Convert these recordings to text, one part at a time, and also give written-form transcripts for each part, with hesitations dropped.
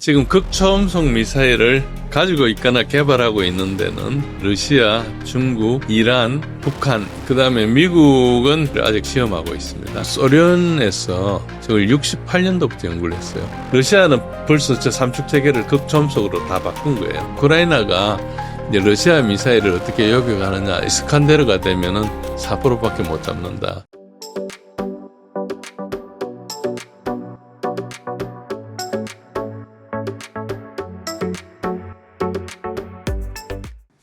지금 극초음속 미사일을 가지고 있거나 개발하고 있는 데는 러시아, 중국, 이란, 북한, 그 다음에 미국은 아직 시험하고 있습니다. 소련에서 저걸 68년도부터 연구를 했어요. 러시아는 벌써 저 삼축체계를 극초음속으로 다 바꾼 거예요. 우크라이나가 이제 러시아 미사일을 어떻게 요격하느냐, 이스칸데르가 되면은 4%밖에 못 잡는다.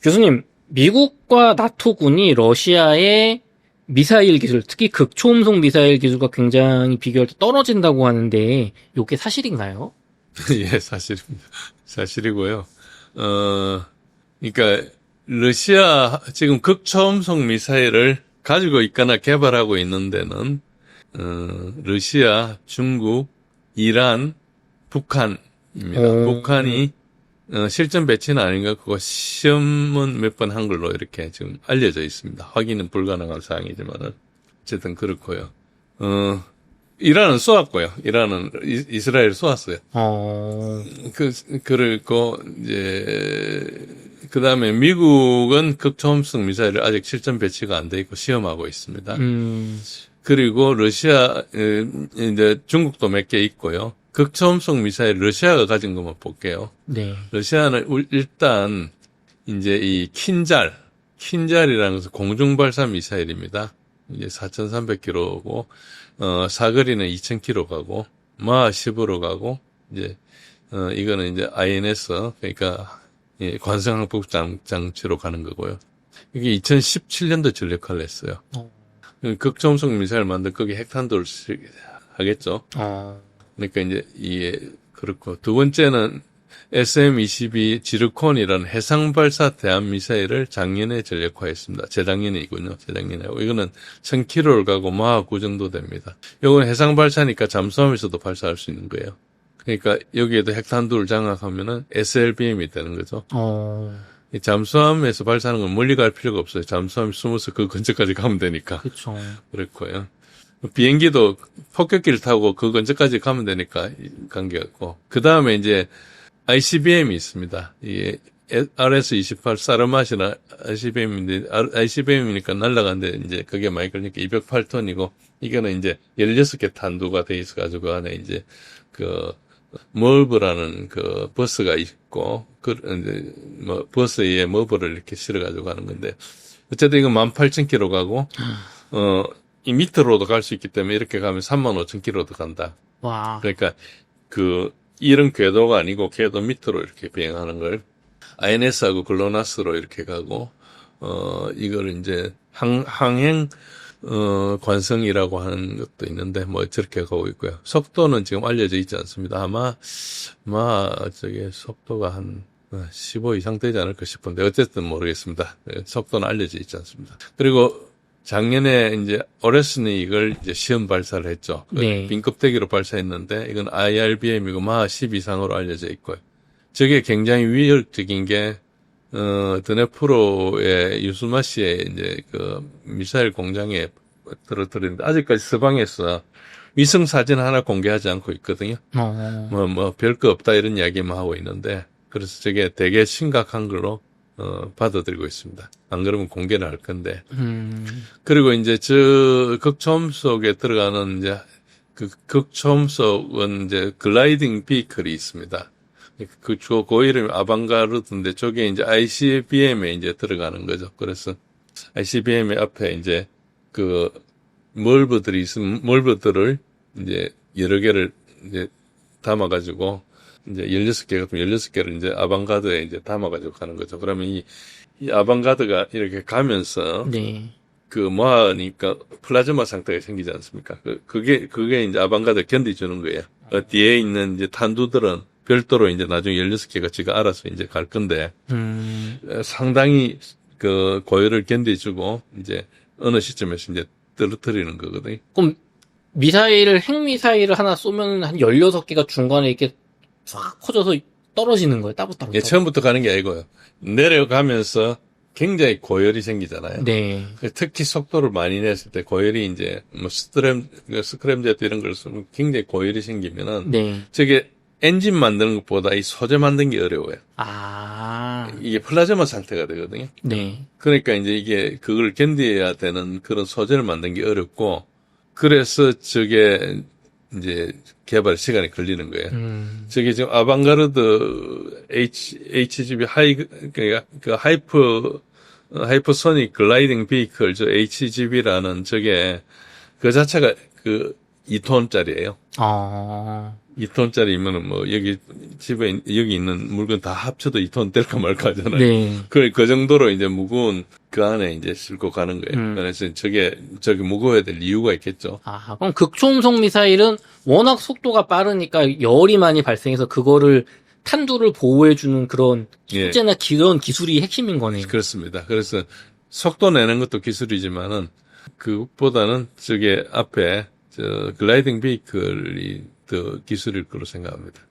교수님, 미국과 나토군이 러시아의 미사일 기술, 특히 극초음속 미사일 기술과 굉장히 비교할 때 떨어진다고 하는데, 이게 사실인가요? 예, 사실입니다. 사실이고요. 그러니까 러시아 지금 극초음속 미사일을 가지고 있거나 개발하고 있는 데는 러시아, 중국, 이란, 북한입니다. 북한이 실전 배치는 아닌가 그거 시험은 몇 번 한 걸로 이렇게 지금 알려져 있습니다. 확인은 불가능한 사항이지만은 어쨌든 그렇고요. 이란은 쏘았고요. 이란은 이스라엘 쏘았어요. 그리고 이제 그다음에 미국은 극초음속 미사일을 아직 실전 배치가 안 돼 있고 시험하고 있습니다. 그리고 러시아 이제 중국도 몇 개 있고요. 극초음속 미사일 러시아가 가진 것만 볼게요. 네. 러시아는 일단 이제 이 킨잘이라는 것은 공중 발사 미사일입니다. 이제 4,300km고 사거리는 2,000km 가고 마하 10으로 가고 이제 이거는 이제 INS 그러니까 관성 항법 장치로 가는 거고요. 이게 2017년도 전력화를 했어요. 극초음속 미사일 만들 거기 핵탄두를 하겠죠. 그러니까 이제 이게 그렇고 두 번째는 SM-22 지르콘이라는 해상 발사 대함 미사일을 작년에 전력화했습니다. 재작년이군요. 재작년에. 이거는 1000km를 가고 마하 9 정도 됩니다. 이건 해상 발사니까 잠수함에서도 발사할 수 있는 거예요. 그러니까 여기에도 핵탄두를 장악하면은 SLBM이 되는 거죠. 이 잠수함에서 발사하는 건 멀리 갈 필요가 없어요. 잠수함이 숨어서 그 근처까지 가면 되니까. 그렇죠. 그렇고요. 비행기도 폭격기를 타고 그 근처까지 가면 되니까 관계가 없고. 그 다음에 이제 ICBM이 있습니다. 이게 RS-28 사르맛이나 ICBM인데, ICBM이니까 날아가는데 이제 그게 많이 걸리니까 208톤이고, 이거는 이제 16개 탄두가 돼 있어가지고 그 안에 이제 머브라는 그 버스가 있고, 이제 버스에 머브를 이렇게 실어가지고 가는 건데, 어쨌든 이건 18,000km 가고, 이 밑으로도 갈 수 있기 때문에 이렇게 가면 35,000km도 간다. 와. 그러니까 이런 궤도가 아니고 궤도 밑으로 이렇게 비행하는 걸 INS하고 글로나스로 이렇게 가고 이걸 이제 항행 관성이라고 하는 것도 있는데 뭐 저렇게 가고 있고요. 속도는 지금 알려져 있지 않습니다. 아마 저게 속도가 한 15 이상 되지 않을까 싶은데 어쨌든 모르겠습니다. 속도는 알려져 있지 않습니다. 그리고 작년에 이제 오레스니 이걸 이제 시험 발사를 했죠. 네. 빈껍데기로 발사했는데 이건 IRBM이고 마하 10 이상으로 알려져 있고요. 저게 굉장히 위협적인 게 드네프로의 유스마시의 이제 그 미사일 공장에 떨어뜨리는데 아직까지 서방에서 위성 사진 하나 공개하지 않고 있거든요. 별거 없다 이런 이야기만 하고 있는데 그래서 저게 되게 심각한 걸로 받아들이고 있습니다. 안 그러면 공개를 할 건데. 그리고 이제 극초음속에 들어가는 이제 극초음속은 이제 글라이딩 비클이 있습니다. 그 이름이 아방가르드인데 저게 이제 ICBM에 이제 들어가는 거죠. 그래서 ICBM의 앞에 이제 멀버들이 있으면 멀버들을 이제 여러 개를 이제 담아가지고 이제 16개 같으면 16개를 이제 아방가드에 이제 담아가지고 가는 거죠. 그러면 이 아방가드가 이렇게 가면서, 네. 하니까 플라즈마 상태가 생기지 않습니까? 그게 이제 아방가드를 견디주는 거예요. 뒤에 있는 이제 탄두들은 별도로 이제 나중에 16개가 지가 알아서 이제 갈 건데, 상당히 고열을 견디주고, 이제 어느 시점에서 이제 떨어뜨리는 거거든요. 그럼 핵미사일을 하나 쏘면 한 16개가 중간에 이렇게 싹 커져서 떨어지는 거예요? 따로따로? 예, 처음부터 가는 게 아니고요. 내려가면서 굉장히 고열이 생기잖아요. 네. 특히 속도를 많이 냈을 때 고열이 이제 스크램제트 이런 걸 쓰면 굉장히 고열이 생기면은 네. 저게 엔진 만드는 것보다 이 소재 만드는 게 어려워요. 아, 이게 플라즈마 상태가 되거든요. 네. 그러니까 이제 이게 그걸 견뎌야 되는 그런 소재를 만드는 게 어렵고, 그래서 저게 이제 개발 시간이 걸리는 거예요. 저게 지금 아방가르드 HGV 그러니까 그 하이퍼소닉 글라이딩 비클 저 HGV라는 저게 그 자체가 그 2톤짜리예요. 아, 2톤짜리면은 뭐 여기 집에 여기 있는 물건 다 합쳐도 2톤 될까 말까 하잖아요. 네. 그 정도로 이제 무거운 그 안에 이제 싣고 가는 거예요. 그래서 저게 무거워야 될 이유가 있겠죠. 아, 그럼 극초음속 미사일은 워낙 속도가 빠르니까 열이 많이 발생해서 그거를 탄두를 보호해주는 그런 예. 소재나 그런 기술이 핵심인 거네요. 그렇습니다. 그래서 속도 내는 것도 기술이지만은 그것보다는 저게 앞에 저 글라이딩 비클이 더 기술일 거로 생각합니다.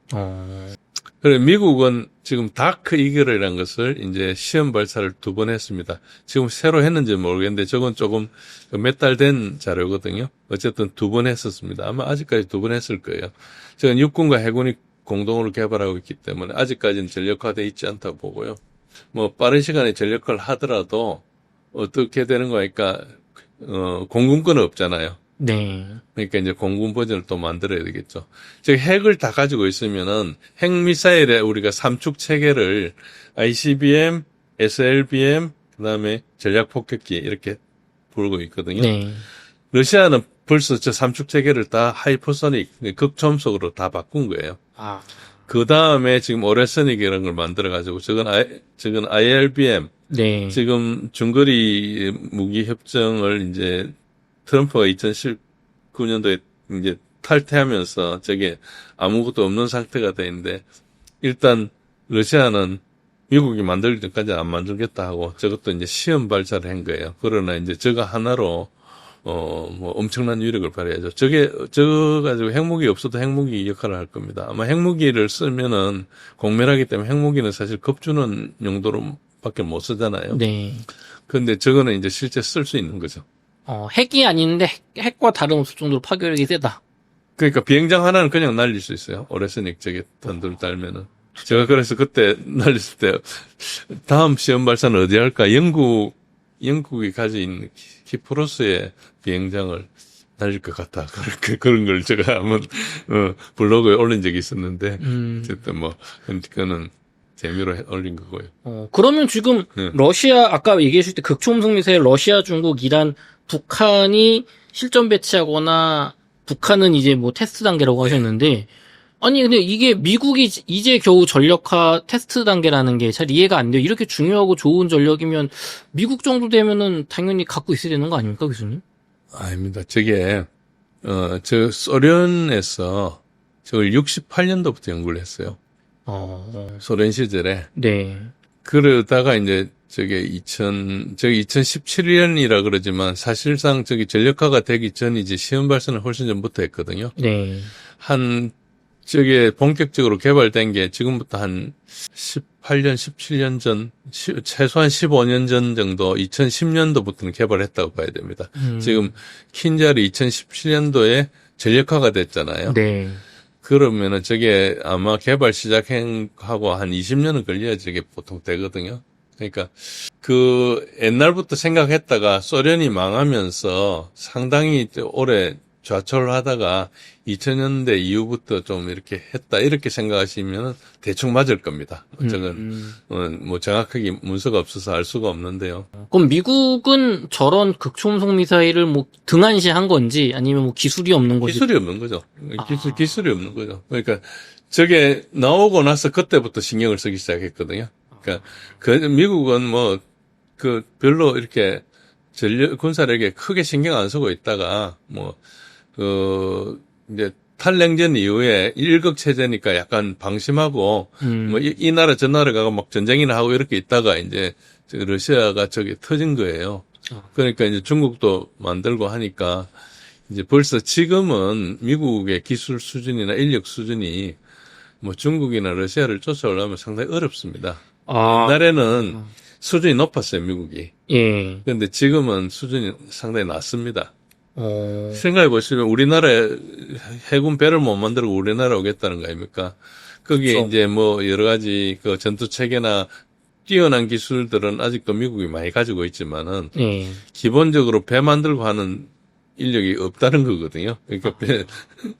그래 미국은 지금 다크 이글이라는 것을 이제 시험 발사를 2번 했습니다. 지금 새로 했는지 모르겠는데 저건 조금 몇 달 된 자료거든요. 어쨌든 2번 했었습니다. 아마 아직까지 2번 했을 거예요. 저는 육군과 해군이 공동으로 개발하고 있기 때문에 아직까지는 전력화되어 있지 않다고 보고요. 뭐 빠른 시간에 전력화를 하더라도 어떻게 되는 거니까 공군권은 없잖아요. 네. 그러니까 이제 공군 버전을 또 만들어야 되겠죠. 즉 핵을 다 가지고 있으면은 핵 미사일에 우리가 3축 체계를 ICBM, SLBM, 그다음에 전략 폭격기 이렇게 부르고 있거든요. 네. 러시아는 벌써 저 3축 체계를 다 하이퍼소닉 극초음속으로 다 바꾼 거예요. 아, 그 다음에 지금 오레소닉이라는 걸 만들어 가지고 저건 ILBM 네. 지금 중거리 무기 협정을 이제 트럼프가 2019년도에 이제 탈퇴하면서 저게 아무것도 없는 상태가 돼 있는데 일단 러시아는 미국이 만들 때까지 안 만들겠다 하고 저것도 이제 시험 발사를 한 거예요. 그러나 이제 저거 하나로 뭐 엄청난 위력을 발휘하죠. 저거 가지고 핵무기 없어도 핵무기 역할을 할 겁니다. 아마 핵무기를 쓰면은 공멸하기 때문에 핵무기는 사실 겁주는 용도로밖에 못 쓰잖아요. 네. 그런데 저거는 이제 실제 쓸 수 있는 거죠. 핵이 아닌데 핵과 다름없을 정도로 파괴력이 세다. 그러니까 비행장 하나는 그냥 날릴 수 있어요. 오레스닉 저게 던들 달면은. 제가 그래서 그때 날렸을 때 다음 시험 발사는 어디 할까? 영국이 가지고 있는 키프로스의 비행장을 날릴 것 같다. 그런 걸 제가 한번 블로그에 올린 적이 있었는데 어쨌든 뭐 그거는 재미로 올린 거고요. 그러면 지금 러시아 아까 얘기해 주실 때 극초음속 미사일 러시아, 중국, 이란, 북한이 실전 배치하거나 북한은 이제 뭐 테스트 단계라고 하셨는데 아니 근데 이게 미국이 이제 겨우 전력화 테스트 단계라는 게 잘 이해가 안 돼요. 이렇게 중요하고 좋은 전력이면 미국 정도 되면은 당연히 갖고 있어야 되는 거 아닙니까, 교수님? 아닙니다. 저게 저 소련에서 저걸 68년도부터 연구를 했어요. 소련 시절에. 네. 그러다가 이제 저게 2017년이라 그러지만 사실상 저기 전력화가 되기 전이지 시험 발사는 훨씬 전부터 했거든요. 네. 저게 본격적으로 개발된 게 지금부터 한 18년, 17년 전, 최소한 15년 전 정도 2010년도부터는 개발했다고 봐야 됩니다. 지금 킨자리 2017년도에 전력화가 됐잖아요. 네. 그러면은 저게 아마 개발 시작하고 한 20년은 걸려야 저게 보통 되거든요. 그러니까 그 옛날부터 생각했다가 소련이 망하면서 상당히 오래 좌초를 하다가 2000년대 이후부터 좀 이렇게 했다 이렇게 생각하시면 대충 맞을 겁니다. 저건 뭐 정확하게 문서가 없어서 알 수가 없는데요. 그럼 미국은 저런 극초음속 미사일을 뭐 등한시한 건지 아니면 뭐 기술이 없는 거지? 기술이 없는 거죠. 기술이 없는 거죠. 그러니까 저게 나오고 나서 그때부터 신경을 쓰기 시작했거든요. 그러니까 미국은 뭐 그 별로 이렇게 군사력에 크게 신경 안 쓰고 있다가 이제 탈냉전 이후에 일극 체제니까 약간 방심하고 뭐 이 나라 저 나라 가고 막 전쟁이나 하고 이렇게 있다가 이제 러시아가 저게 터진 거예요. 그러니까 이제 중국도 만들고 하니까 이제 벌써 지금은 미국의 기술 수준이나 인력 수준이 뭐 중국이나 러시아를 쫓아오려면 상당히 어렵습니다. 옛날에는 수준이 높았어요, 미국이. 예. 그런데 지금은 수준이 상당히 낮습니다. 생각해 보시면 우리나라에 해군 배를 못 만들고 우리나라에 오겠다는 거 아닙니까? 거기에 그쵸. 이제 뭐 여러 가지 그 전투 체계나 뛰어난 기술들은 아직도 미국이 많이 가지고 있지만은 네. 기본적으로 배 만들고 하는 인력이 없다는 거거든요. 그러니까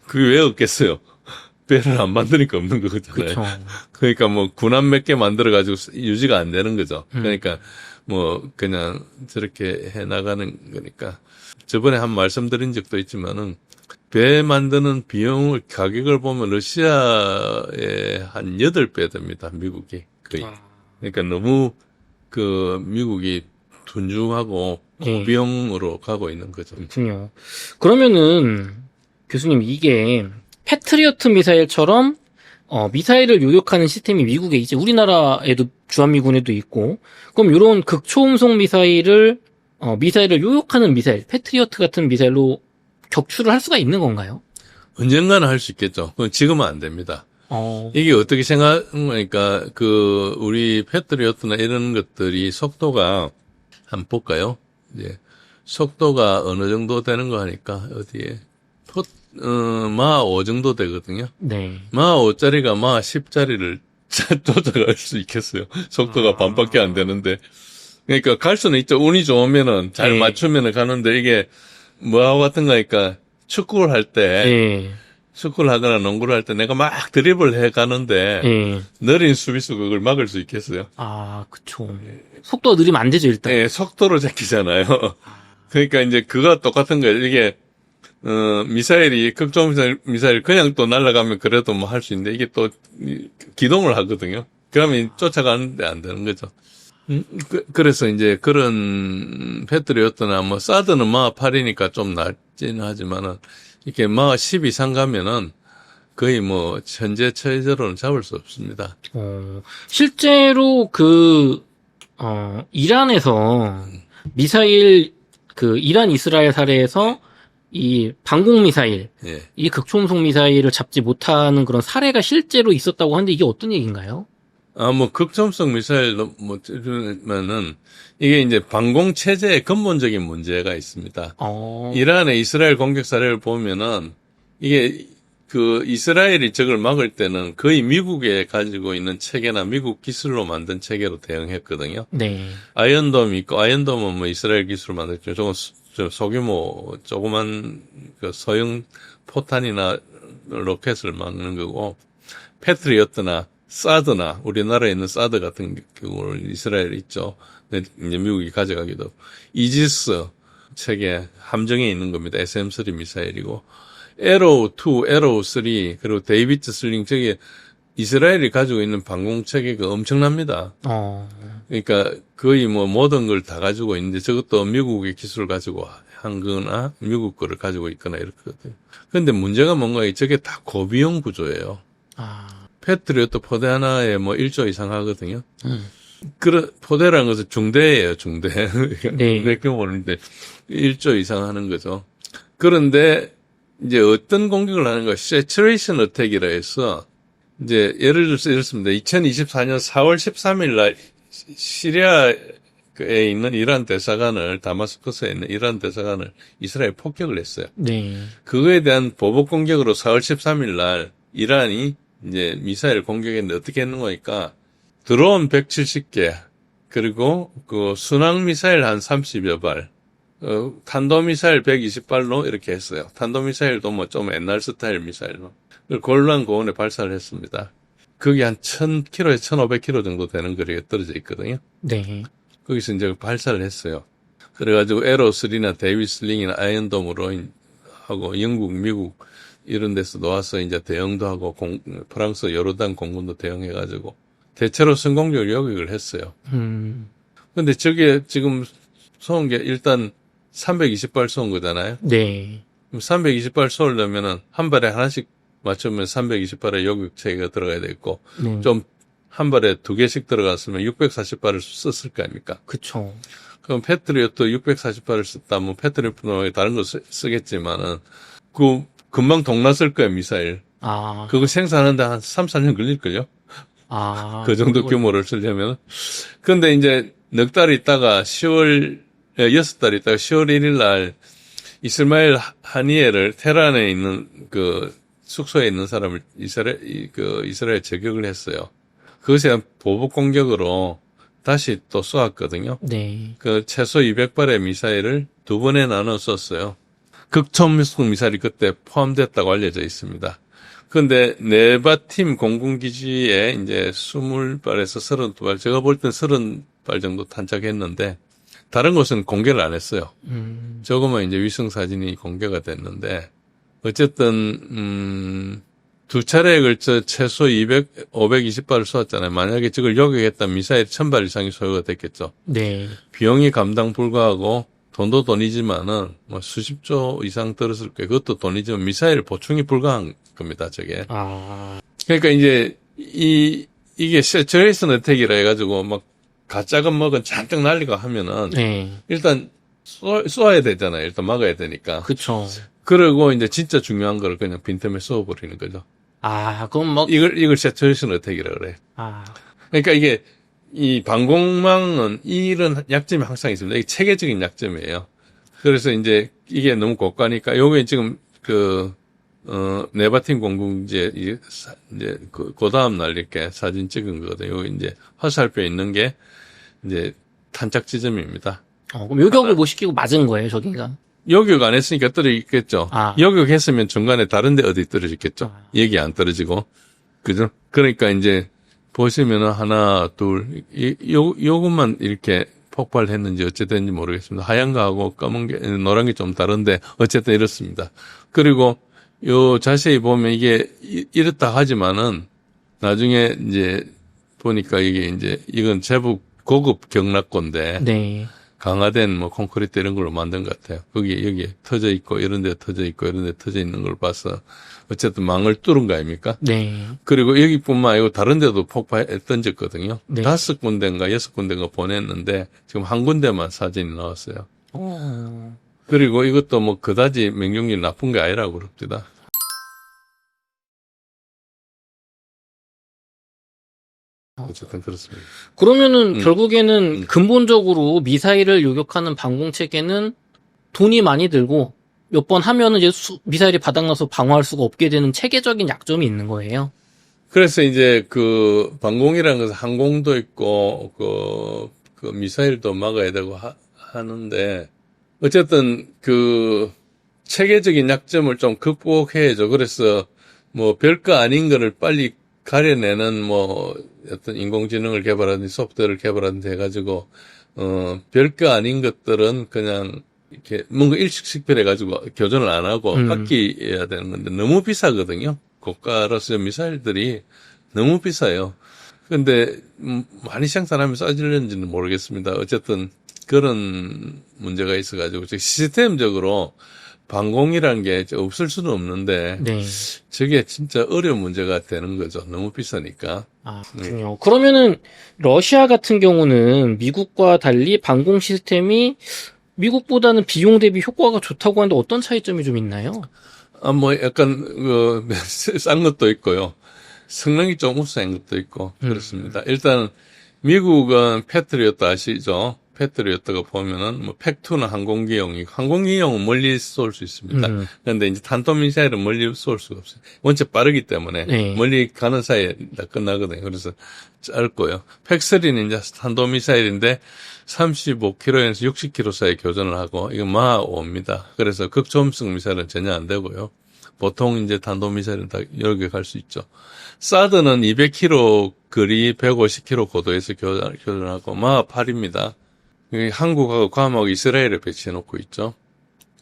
그게 왜 없겠어요? 배를 안 만드니까 없는 거잖아요. 그쵸. 그러니까 뭐 군함 몇 개 만들어 가지고 유지가 안 되는 거죠. 그러니까 뭐 그냥 저렇게 해 나가는 거니까. 저번에 한 말씀드린 적도 있지만은 배 만드는 비용을 가격을 보면 러시아의 한 8배 됩니다. 미국이 거의. 그러니까 너무 그 미국이 둔중하고 네. 고비용으로 가고 있는 거죠. 그렇군요. 그러면은 교수님 이게 패트리어트 미사일처럼 미사일을 요격하는 시스템이 미국에 이제 우리나라에도 주한미군에도 있고 그럼 이런 극초음속 미사일을 요격하는 미사일 패트리어트 같은 미사일로 격추를 할 수가 있는 건가요? 언젠가는 할 수 있겠죠. 그건 지금은 안 됩니다. 이게 어떻게 생각하니까 그 우리 패트리어트나 이런 것들이 속도가 한번 볼까요? 이제 속도가 어느 정도 되는 거 하니까 어디에 마 5 정도 되거든요. 네. 마 5짜리가 마 10짜리를 쫓아갈 수 있겠어요. 속도가 반밖에 안 되는데. 그러니까 갈 수는 있죠. 운이 좋으면은 잘 네. 맞추면은 가는데 이게 뭐하고 같은가 하니까 축구를 할 때 네. 축구를 하거나 농구를 할 때 내가 막 드리블 해 가는데 네. 느린 수비수가 그걸 막을 수 있겠어요? 그쵸. 속도가 느리면 안 되죠, 일단. 예, 속도로 잡히잖아요. 그러니까 이제 그거 똑같은 거예요. 이게 미사일이 극종 미사일 그냥 또 날아가면 그래도 뭐 할 수 있는데 이게 또 기동을 하거든요. 그러면 쫓아가는데 안 되는 거죠. 그래서 이제 그런 패트리어트나 뭐 사드는 마 8이니까 좀 낮지는 하지만은 이렇게 마 10 이상 가면은 거의 뭐 현재 체제로는 잡을 수 없습니다. 실제로 이란에서 미사일, 이란 이스라엘 사례에서 이 방공 미사일, 예. 이 극초음속 미사일을 잡지 못하는 그런 사례가 실제로 있었다고 하는데 이게 어떤 얘기인가요? 뭐 극초음속 미사일로 뭐 들으면은 이게 이제 방공 체제의 근본적인 문제가 있습니다. 이란의 이스라엘 공격 사례를 보면은 이게 그 이스라엘이 적을 막을 때는 거의 미국에 가지고 있는 체계나 미국 기술로 만든 체계로 대응했거든요. 네. 아이언돔이 있고 아이언돔은 뭐 이스라엘 기술로 만들죠. 저건 소규모 조그만 그 소형 포탄이나 로켓을 막는 거고 패트리어트나 사드나 우리나라에 있는 사드 같은 경우는 이스라엘에 있죠. 이제 미국이 가져가기도 이지스 체계 함정에 있는 겁니다. SM-3 미사일이고 에로우 2, 에로우 3 그리고 데이비드 슬링 저게 이스라엘이 가지고 있는 방공 체계가 엄청납니다. 그러니까 거의 뭐 모든 걸 다 가지고 있는데 저것도 미국의 기술을 가지고 한 거나 미국 거를 가지고 있거나 이렇거든요. 그런데 문제가 뭔가 저게 다 고비용 구조예요. 패트리어트 포대 하나에 뭐 1조 이상 하거든요. 포대라는 것은 중대예요, 중대. 네. 몇 경우는데 1조 이상 하는 거죠. 그런데 이제 어떤 공격을 하는 거, 세츄레이션 어택이라 해서 이제 예를 들어서 이렇습니다. 2024년 4월 13일 날 시리아에 있는 이란 대사관을 다마스커스에 있는 이란 대사관을 이스라엘 폭격을 했어요. 네. 그거에 대한 보복 공격으로 4월 13일 날 이란이 이제 미사일 공격했는데 어떻게 했는 거니까 드론 170개 그리고 그 순항 미사일 한 30여 발 탄도미사일 120발로 이렇게 했어요. 탄도미사일도 뭐 좀 옛날 스타일 미사일로. 골란 고원에 발사를 했습니다. 그게 한 1000km에서 1500km 정도 되는 거리에 떨어져 있거든요. 네. 거기서 이제 발사를 했어요. 그래가지고 에로3나 데이비슬링이나 아이언돔으로 하고 영국, 미국 이런 데서 놓아서 이제 대응도 하고 프랑스 요르단 공군도 대응해가지고 대체로 성공적으로 요격을 했어요. 근데 저게 지금 쏘은 게 일단 320발 쏘은 거잖아요. 네. 320발 쏘려면은 한 발에 하나씩 맞추면 320발의 요격체계가 들어가야 되겠고 좀 한 발에 2개씩 들어갔으면 640발을 썼을 거 아닙니까? 그쵸. 그럼 패트리어트 640발을 썼다면 패트리어트 다른 거 쓰겠지만은 그 금방 동났을 거예요, 미사일. 그거 생산하는데 한 3, 4년 걸릴걸요? 그 정도 규모를 쓰려면. 근데 이제 넉 달 있다가 6달 있다가 10월 1일 날 이스마일 하니에를 테란에 있는 그 숙소에 있는 사람을 이스라엘 저격을 했어요. 그것에 대한 보복 공격으로 다시 또 쏘았거든요. 네. 그 최소 200발의 미사일을 두 번에 나눠 쐈어요. 극초음속 미사일이 그때 포함됐다고 알려져 있습니다. 그런데 네바팀 공군기지에 이제 20발에서 32발, 제가 볼 땐 30발 정도 탄착했는데, 다른 곳은 공개를 안 했어요. 저거만 이제 위성 사진이 공개가 됐는데, 어쨌든, 두 차례에 걸쳐 최소 520발을 쏘았잖아요. 만약에 저걸 요격했다면 미사일 1000발 이상이 소요가 됐겠죠. 네. 비용이 감당 불가하고, 돈도 돈이지만은, 뭐 수십조 이상 들었을 거예요. 그것도 돈이지만 미사일 보충이 불가한 겁니다, 저게. 아. 그러니까 이제, 이게 세츄레이션 어택이라 해가지고, 막, 가짜금 먹은 잔뜩 날리고 하면은, 네. 일단, 쏘아야 되잖아요. 일단 막아야 되니까. 그쵸. 그러고 이제 진짜 중요한 걸 그냥 빈틈에 쏘아버리는 거죠. 아, 그럼 뭐, 이걸 세츄레이션 어택이라 그래. 아. 그러니까 이게, 이 방공망은 이런 약점이 항상 있습니다. 이게 체계적인 약점이에요. 그래서 이제 이게 너무 고가니까 요게 지금 네바틴 공군기지에 이제 그 다음 날 이렇게 사진 찍은 거거든요. 요 이제 화살표 있는 게 이제 탄착 지점입니다. 그럼 요격을 못 시키고 맞은 거예요, 저기가? 요격 안 했으니까 떨어지겠죠. 아. 요격했으면 중간에 다른데 어디 떨어졌겠죠. 여기 안 떨어지고. 그죠? 그러니까 이제 보시면은 하나, 둘, 요것만 이렇게 폭발했는지 어쨌든지 모르겠습니다. 하얀 거하고 검은 게, 노란 게 좀 다른데 어쨌든 이렇습니다. 그리고 요 자세히 보면 이게 이렇다 하지만은 나중에 이제 보니까 이게 이제 이건 제법 고급 경락고인데 네. 강화된 뭐 콘크리트 이런 걸로 만든 것 같아요. 여기 터져 있고 이런 데 터져 있고 이런 데 터져 있는 걸 봐서 어쨌든 망을 뚫은 거 아닙니까? 네. 그리고 여기뿐만 아니고 다른 데도 폭파해 던졌거든요. 네. 5군데인가 6군데인가 보냈는데 지금 한 군데만 사진이 나왔어요. 어. 그리고 이것도 뭐 그다지 명중률이 나쁜 게 아니라고 그럽니다. 어쨌든 그렇습니다. 그러면은 결국에는 근본적으로 미사일을 요격하는 방공 체계는 돈이 많이 들고 몇 번 하면은 이제 미사일이 바닥나서 방어할 수가 없게 되는 체계적인 약점이 있는 거예요. 그래서 이제 그 방공이라는 것은 항공도 있고 그 미사일도 막아야 되고 하는데 어쨌든 그 체계적인 약점을 좀 극복해야죠. 그래서 뭐 별거 아닌 거를 빨리 가려내는 뭐 어떤 인공지능을 개발하든지 소프트웨어를 개발하든지 해가지고 별거 아닌 것들은 그냥 이렇게 뭔가 일식식별해가지고 교전을 안 하고 아끼어야 되는 건데 너무 비싸거든요. 고가로서 미사일들이 너무 비싸요. 근데 많이 생산하면 싸질는지는 모르겠습니다. 어쨌든 그런 문제가 있어가지고 시스템적으로 방공이라는 게 없을 수는 없는데 네. 저게 진짜 어려운 문제가 되는 거죠. 너무 비싸니까. 아, 그렇군요. 그러면은 러시아 같은 경우는 미국과 달리 방공 시스템이 미국보다는 비용 대비 효과가 좋다고 하는데 어떤 차이점이 좀 있나요? 뭐 약간 싼 것도 있고요. 성능이 좀 우수한 것도 있고 그렇습니다. 일단 미국은 패트리어트 아시죠? 패트리어트가 보면은 뭐 팩2는 항공기용은 멀리 쏠 수 있습니다. 그런데 이제 탄도미사일은 멀리 쏠 수가 없어요. 원체 빠르기 때문에 네. 멀리 가는 사이에 다 끝나거든요. 그래서 짧고요. 팩3는 이제 탄도미사일인데 35km에서 60km 사이 교전을 하고 이건 마하5입니다. 그래서 극초음속 미사일은 전혀 안 되고요. 보통 이제 탄도미사일은 다 요격할 수 있죠. 사드는 200km 거리 150km 고도에서 교전하고 마하8입니다. 한국하고 괌하고 이스라엘에 배치해 놓고 있죠.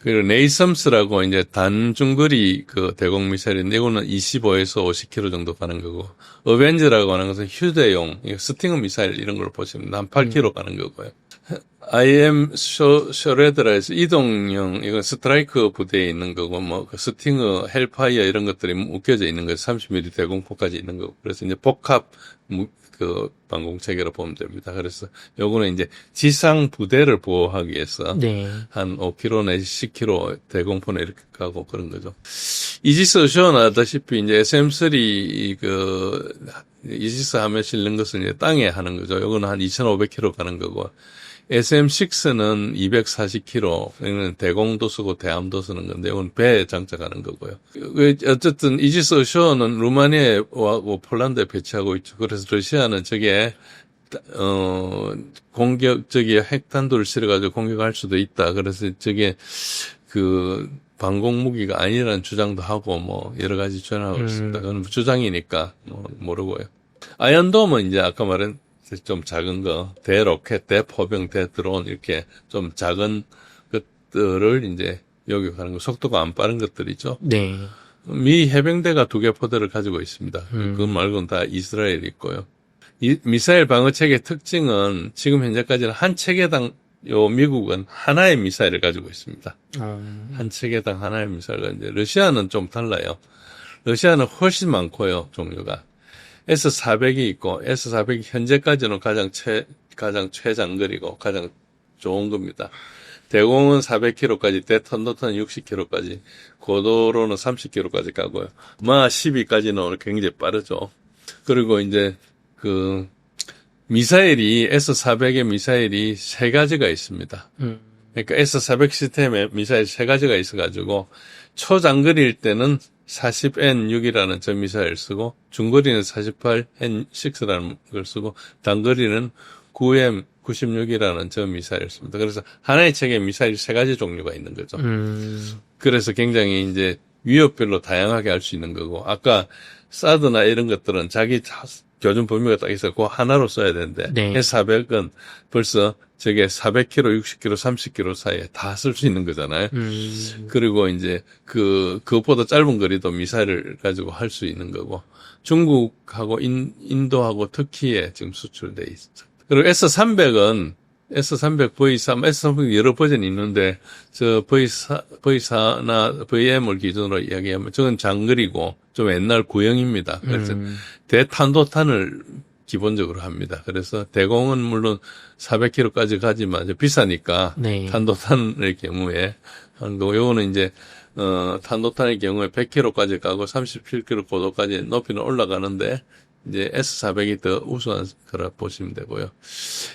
그리고 네이섬스라고 이제 단중거리 그 대공 미사일인데 이거는 25에서 50km 정도 가는 거고 어벤져라고 하는 것은 휴대용 스팅어 미사일 이런 걸 보시면 한 8km 가는 거고요. IM 쇼레드라 해서 이동용 이건 스트라이크 부대에 있는 거고 뭐 그 스팅어 헬파이어 이런 것들이 묶여져 있는 거예요. 30mm 대공포까지 있는 거고 그래서 이제 복합 그 방공 체계로 보면 됩니다. 그래서 요거는 이제 지상 부대를 보호하기 위해서 네. 한 5km 내지 10km 대공포는 이렇게 가고 그런 거죠. 이지스 시원하다시피 이제 SM3 이지스 하면 실는 것은 이제 땅에 하는 거죠. 요거는 한 2,500km 가는 거고 SM-6는 240km, 이거는 대공도 쓰고 대함도 쓰는 건데, 이건 배에 장착하는 거고요. 어쨌든 이지스 어쇼어는 루마니아와 폴란드에 배치하고 있죠. 그래서 러시아는 저게 저기 핵탄두를 실어가지고 공격할 수도 있다. 그래서 저게 방공 무기가 아니라는 주장도 하고 뭐 여러 가지 주장하고 있습니다. 그건 주장이니까 모르고요. 아이언돔은 이제 아까 말한 좀 작은 거, 대로켓, 대포병, 대드론 이렇게 좀 작은 것들을 이제 요격하는 거, 속도가 안 빠른 것들이죠. 네. 미 해병대가 2개 포대를 가지고 있습니다. 그것 말고는 다 이스라엘이 있고요. 이 미사일 방어 체계 특징은 지금 현재까지는 한 체계당 미국은 하나의 미사일을 가지고 있습니다. 한 체계당 하나의 미사일을 이제 러시아는 좀 달라요. 러시아는 훨씬 많고요, 종류가. S-400이 있고, S-400이 현재까지는 가장 최장거리고 가장 좋은 겁니다. 대공은 400km까지, 대탄도탄 60km까지, 고도로는 30km까지 가고요. 마 12까지는 굉장히 빠르죠. 그리고 이제 미사일이, S-400의 미사일이 3가지가 있습니다. 그러니까 S-400 시스템에 미사일 3가지가 있어가지고, 초장거리일 때는 40N6이라는 저 미사일 쓰고, 중거리는 48N6라는 걸 쓰고, 단거리는 9M96이라는 저 미사일을 씁니다. 그래서 하나의 체계에 미사일이 3가지 종류가 있는 거죠. 그래서 굉장히 이제 위협별로 다양하게 할 수 있는 거고, 아까 사드나 이런 것들은 자기 교준 범위가 딱 있어, 그 하나로 써야 되는데, 네. S-400은 벌써 저게 400km, 60km, 30km 사이에 다 쓸 수 있는 거잖아요. 그리고 이제 그것보다 짧은 거리도 미사일을 가지고 할 수 있는 거고, 중국하고 인도하고 터키에 지금 수출돼 있죠. 그리고 S-300은 S-300, V3, S-300 여러 버전이 있는데, 저 V4나 VM을 기준으로 이야기하면, 저건 장거리고, 좀 옛날 구형입니다. 그래서 대탄도탄을 기본적으로 합니다. 그래서 대공은 물론 400km까지 가지만 비싸니까, 네. 탄도탄의 경우에 하는 거고, 요거는 이제, 탄도탄의 경우에 100km까지 가고 37km 고도까지 높이는 올라가는데, 이제 S-400이 더 우수한 거라 보시면 되고요.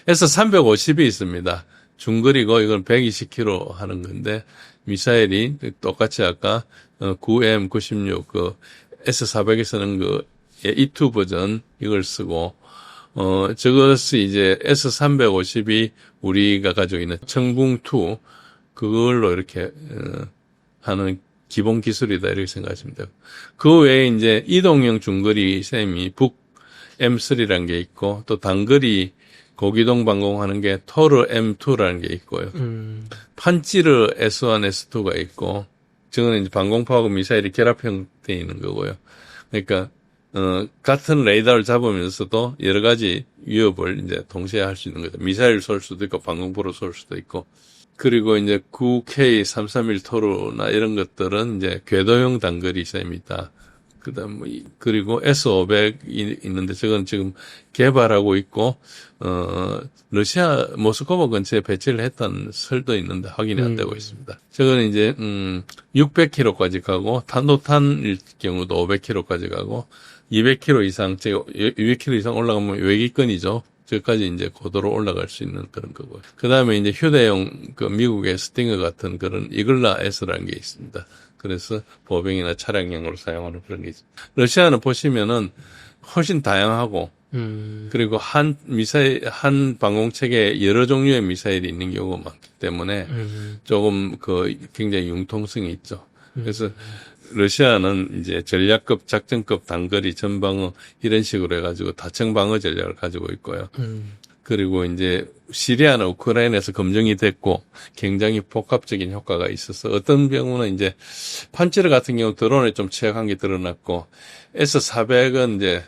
S-350이 있습니다. 중거리고 이건 120km 하는 건데 미사일이 똑같이 아까 9M96 S-400에서는 E2 버전 이걸 쓰고 저것이 이제 S-350이 우리가 가지고 있는 청붕2 그걸로 이렇게 하는 기본 기술이다 이렇게 생각하시면 돼요. 그 외에 이제 이동형 중거리 셈이 북M3라는 게 있고 또 단거리 고기동 방공하는 게 토르 M2라는 게 있고요. 판찌르 S1, S2가 있고 저거는 이제 방공포하고 미사일이 결합형되어 있는 거고요. 그러니까 같은 레이더를 잡으면서도 여러 가지 위협을 이제 동시에 할 수 있는 거죠. 미사일 쏠 수도 있고 방공포로 쏠 수도 있고. 그리고 이제 9K331 토르나 이런 것들은 이제 궤도형 단거리 셈이다. 그리고 S500이 있는데 저건 지금 개발하고 있고, 러시아 모스크바 근처에 배치를 했다는 설도 있는데 확인이 안 되고 있습니다. 저거는 이제, 600km까지 가고, 탄도탄일 경우도 500km까지 가고, 200km 이상, 200km 이상 올라가면 외기권이죠. 저까지 이제 고도로 올라갈 수 있는 그런 거고요. 그 다음에 이제 휴대용 미국의 스팅어 같은 그런 이글라 S라는 게 있습니다. 그래서 보병이나 차량용으로 사용하는 그런 게 있습니다. 러시아는 보시면은 훨씬 다양하고, 그리고 한 방공체계에 여러 종류의 미사일이 있는 경우가 많기 때문에 조금 굉장히 융통성이 있죠. 그래서 러시아는 이제 전략급, 작전급, 단거리, 전방어 이런 식으로 해가지고 다층 방어 전략을 가지고 있고요. 그리고 이제 시리아나 우크라이나에서 검증이 됐고 굉장히 복합적인 효과가 있어서 어떤 경우는 이제 판치르 같은 경우 드론에 좀 취약한 게 드러났고 S-400은 이제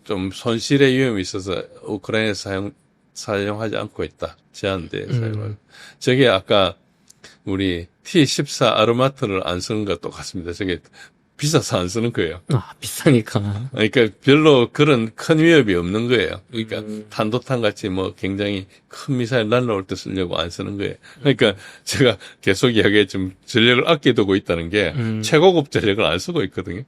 좀 손실의 위험이 있어서 우크라이나에서 사용하지 않고 있다. 제한돼 사용하고. 저게 아까 우리 T-14 아르마트를 안 쓰는 것 똑같습니다. 저게 비싸서 안 쓰는 거예요. 아, 비싸니까. 그러니까 별로 그런 큰 위협이 없는 거예요. 그러니까 탄도탄 같이 뭐 굉장히 큰 미사일 날라올 때 쓰려고 안 쓰는 거예요. 그러니까 제가 계속 이야기했지만 전력을 아껴두고 있다는 게 최고급 전력을 안 쓰고 있거든요.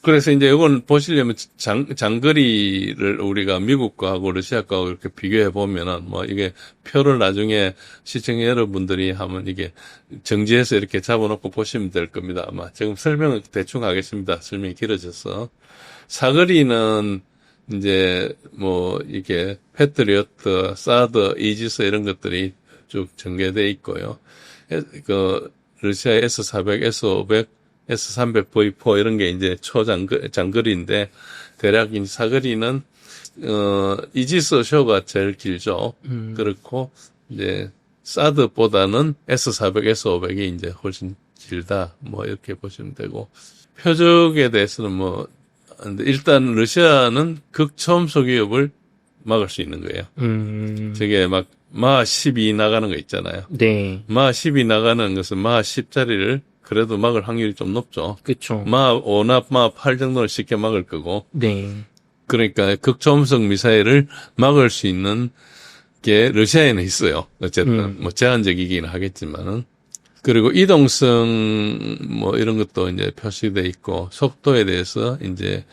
그래서 이제 이건 보시려면 장거리를 우리가 미국과하고 러시아과하고 이렇게 비교해 보면은 뭐 이게 표를 나중에 시청자 여러분들이 하면 이게 정지해서 이렇게 잡아놓고 보시면 될 겁니다. 아마 지금 설명을 대충 하겠습니다. 설명이 길어져서. 사거리는 이제 뭐 이게 패트리어트, 사드, 이지스 이런 것들이 쭉 전개돼 있고요. 그 러시아의 S400, S500, S300 V4 이런 게 이제 초장거리인데 대략 사거리는 이지스 쇼가 제일 길죠. 그렇고 이제 사드보다는 S400, S500이 이제 훨씬 길다. 뭐 이렇게 보시면 되고 표적에 대해서는 뭐 일단 러시아는 극초음속 위협을 막을 수 있는 거예요. 저게 막 마 12 나가는 거 있잖아요. 네. 마 10이 나가는 것은 마 10짜리를 그래도 막을 확률이 좀 높죠. 그쵸. 마 5나 마 8 정도는 쉽게 막을 거고. 네. 그러니까 극초음속 미사일을 막을 수 있는 게 러시아에는 있어요. 어쨌든 뭐 제한적이긴 하겠지만은. 그리고 이동성 뭐 이런 것도 이제 표시돼 있고 속도에 대해서 이제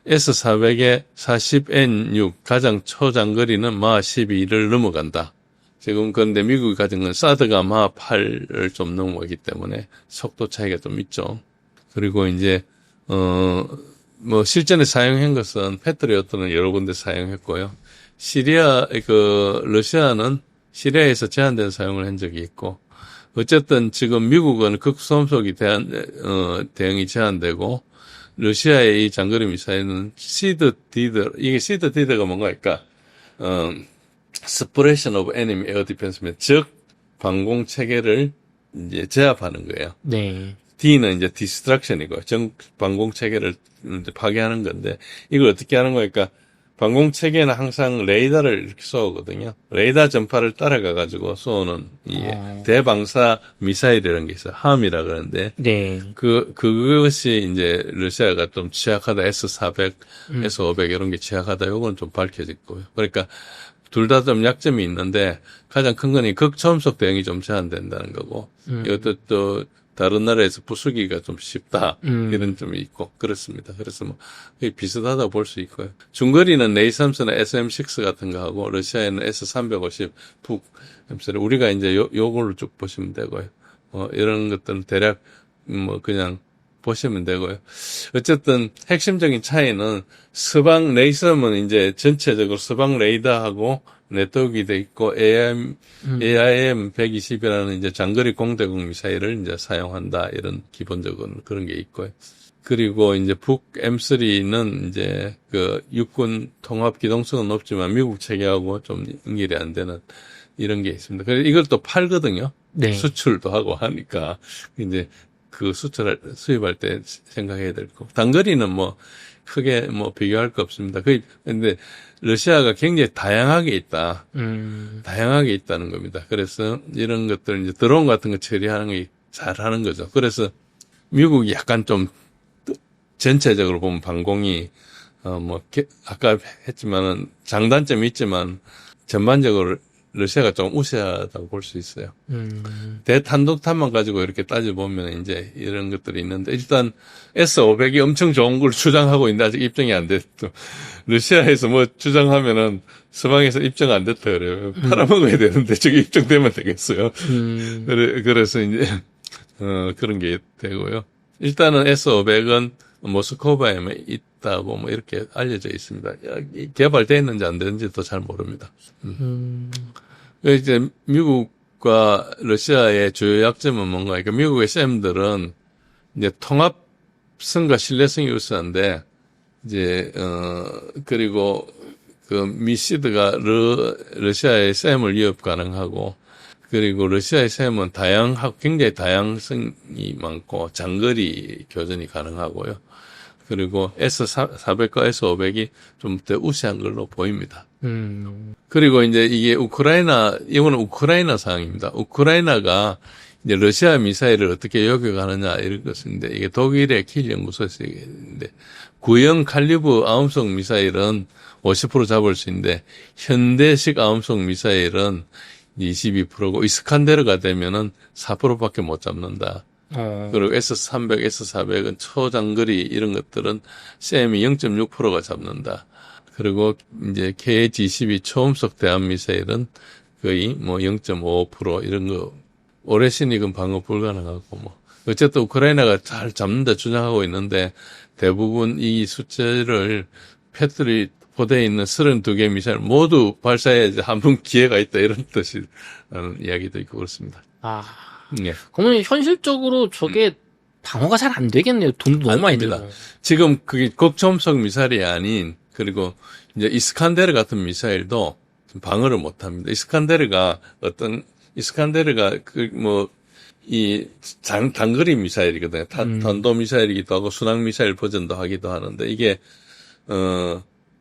S400의 40N6 가장 초장거리는 마 12를 넘어간다. 지금 그런데 미국이 가진 건 사드가 마 8을 좀 넘어가기 때문에 속도 차이가 좀 있죠. 그리고 이제 뭐 실전에 사용한 것은 패트리어트는 여러 군데 사용했고요. 러시아는 시리아에서 제한된 사용을 한 적이 있고, 어쨌든 지금 미국은 극소음속이 대응이 제한되고, 러시아의 이 장거리 미사일은 이게 시드 디드가 뭔가일까? Suppression of Enemy Air Defense면 즉 방공 체계를 이제 제압하는 거예요. 네. D는 이제 Destruction이고 방공 체계를 이제 파괴하는 건데 이걸 어떻게 하는 거니까 방공 체계는 항상 레이더를 이렇게 쏘거든요. 레이더 전파를 따라가 가지고 쏘는 이 대방사 미사일이라는 게 있어요. 함이라 그러는데 네. 그것이 이제 러시아가 좀 취약하다. S400, S500 이런 게 취약하다. 요건 좀 밝혀졌고요. 그러니까 둘 다 좀 약점이 있는데 가장 큰 건 이 극초음속 대응이 좀 제한된다는 거고 이것도 또 다른 나라에서 부수기가 좀 쉽다 이런 점이 있고 그렇습니다. 그래서 뭐 비슷하다고 볼 수 있고요. 중거리는 네이삼스나 SM6 같은 거 하고 러시아에는 S350 북 우리가 이제 요걸로 쭉 보시면 되고요. 이런 것들은 대략 뭐 그냥 보시면 되고요. 어쨌든 핵심적인 차이는 서방 레이섬은 이제 전체적으로 서방 레이더하고 네트워크가 돼 있고 AIM 120이라는 이제 장거리 공대공 미사일을 이제 사용한다 이런 기본적인 그런 게 있고요. 그리고 이제 북 M3는 이제 그 육군 통합 기동성은 높지만 미국 체계하고 좀 연결이 안 되는 이런 게 있습니다. 그래서 이걸 또 팔거든요. 네. 수출도 하고 하니까 이제 그 수입할 때 생각해야 될 거고. 단거리는 뭐 크게 뭐 비교할 거 없습니다. 근데 러시아가 굉장히 다양하게 있다. 다양하게 있다는 겁니다. 그래서 이런 것들 이제 드론 같은 거 처리하는 게 잘하는 거죠. 그래서 미국이 약간 좀 전체적으로 보면 방공이 뭐 아까 했지만은 장단점이 있지만 전반적으로 러시아가 좀 우세하다고 볼 수 있어요. 대탄도탄만 가지고 이렇게 따져보면 이제 이런 것들이 있는데 일단 S500이 엄청 좋은 걸 주장하고 있는데 아직 입증이 안 됐죠. 러시아에서 뭐 주장하면은 서방에서 입증 안 됐다 그래요. 팔아먹어야 되는데 저게 입증되면 되겠어요. 그래서 이제 그런 게 되고요. 일단은 S500은 모스크바에만 있다고 뭐 이렇게 알려져 있습니다. 개발됐는지 안 됐는지도 잘 모릅니다. 이제 미국과 러시아의 주요 약점은 뭔가, 그러니까 미국의 쌤들은 이제 통합성과 신뢰성이 우수한데, 이제, 그리고 그 미시드가 러시아의 쌤을 위협 가능하고, 그리고 러시아의 쌤은 굉장히 다양성이 많고, 장거리 교전이 가능하고요. 그리고 S400과 S500이 좀 더 우세한 걸로 보입니다. 그리고 이제 이거는 우크라이나 상황입니다. 우크라이나가 이제 러시아 미사일을 어떻게 요격하느냐 이런 것인데, 이게 독일의 킬 연구소에서 얘기했는데, 구형 칼리브 아음속 미사일은 50% 잡을 수 있는데, 현대식 아음속 미사일은 22%고, 이스칸데르가 되면은 4%밖에 못 잡는다. 그리고 S300, S400은 초장거리 이런 것들은 셈이 0.6%가 잡는다. 그리고 이제 KH-22 초음속 대함 미사일은 거의 뭐 0.5% 이런 거 오래 신익은 방어 불가능하고 뭐 어쨌든 우크라이나가 잘 잡는다 주장하고 있는데 대부분 이 숫자를 패트리 포대에 있는 32개 미사일 모두 발사해야지 한 번 기회가 있다 이런 뜻이라는 이야기도 있고 그렇습니다. 예. 그러면 현실적으로 저게 방어가 잘 안 되겠네요. 돈도 너무 많이 됩니다. 들고. 지금 그게 극초음속 미사일이 아닌 그리고 이제 이스칸데르 같은 미사일도 방어를 못 합니다. 이스칸데르가 이 단거리 미사일이거든요. 탄도 미사일이기도 하고 순항 미사일 버전도 하기도 하는데 이게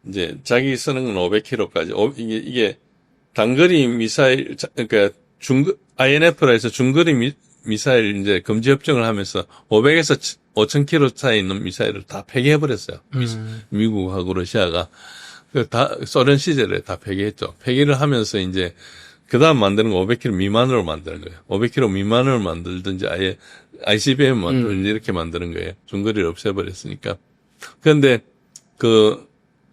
이제 자기 쓰는 건 500km까지 이게 단거리 미사일 그러니까 INF라 해서 중거리 미사일 이제 금지 협정을 하면서 500에서 5,000km 차이 있는 미사일을 다 폐기해버렸어요. 미국하고 러시아가. 다 소련 시절에 다 폐기했죠. 폐기를 하면서 이제 그 다음 만드는 거 500km 미만으로 만드는 거예요. 500km 미만으로 만들든지 아예 ICBM 만들든지 이렇게 만드는 거예요. 중거리를 없애버렸으니까. 그런데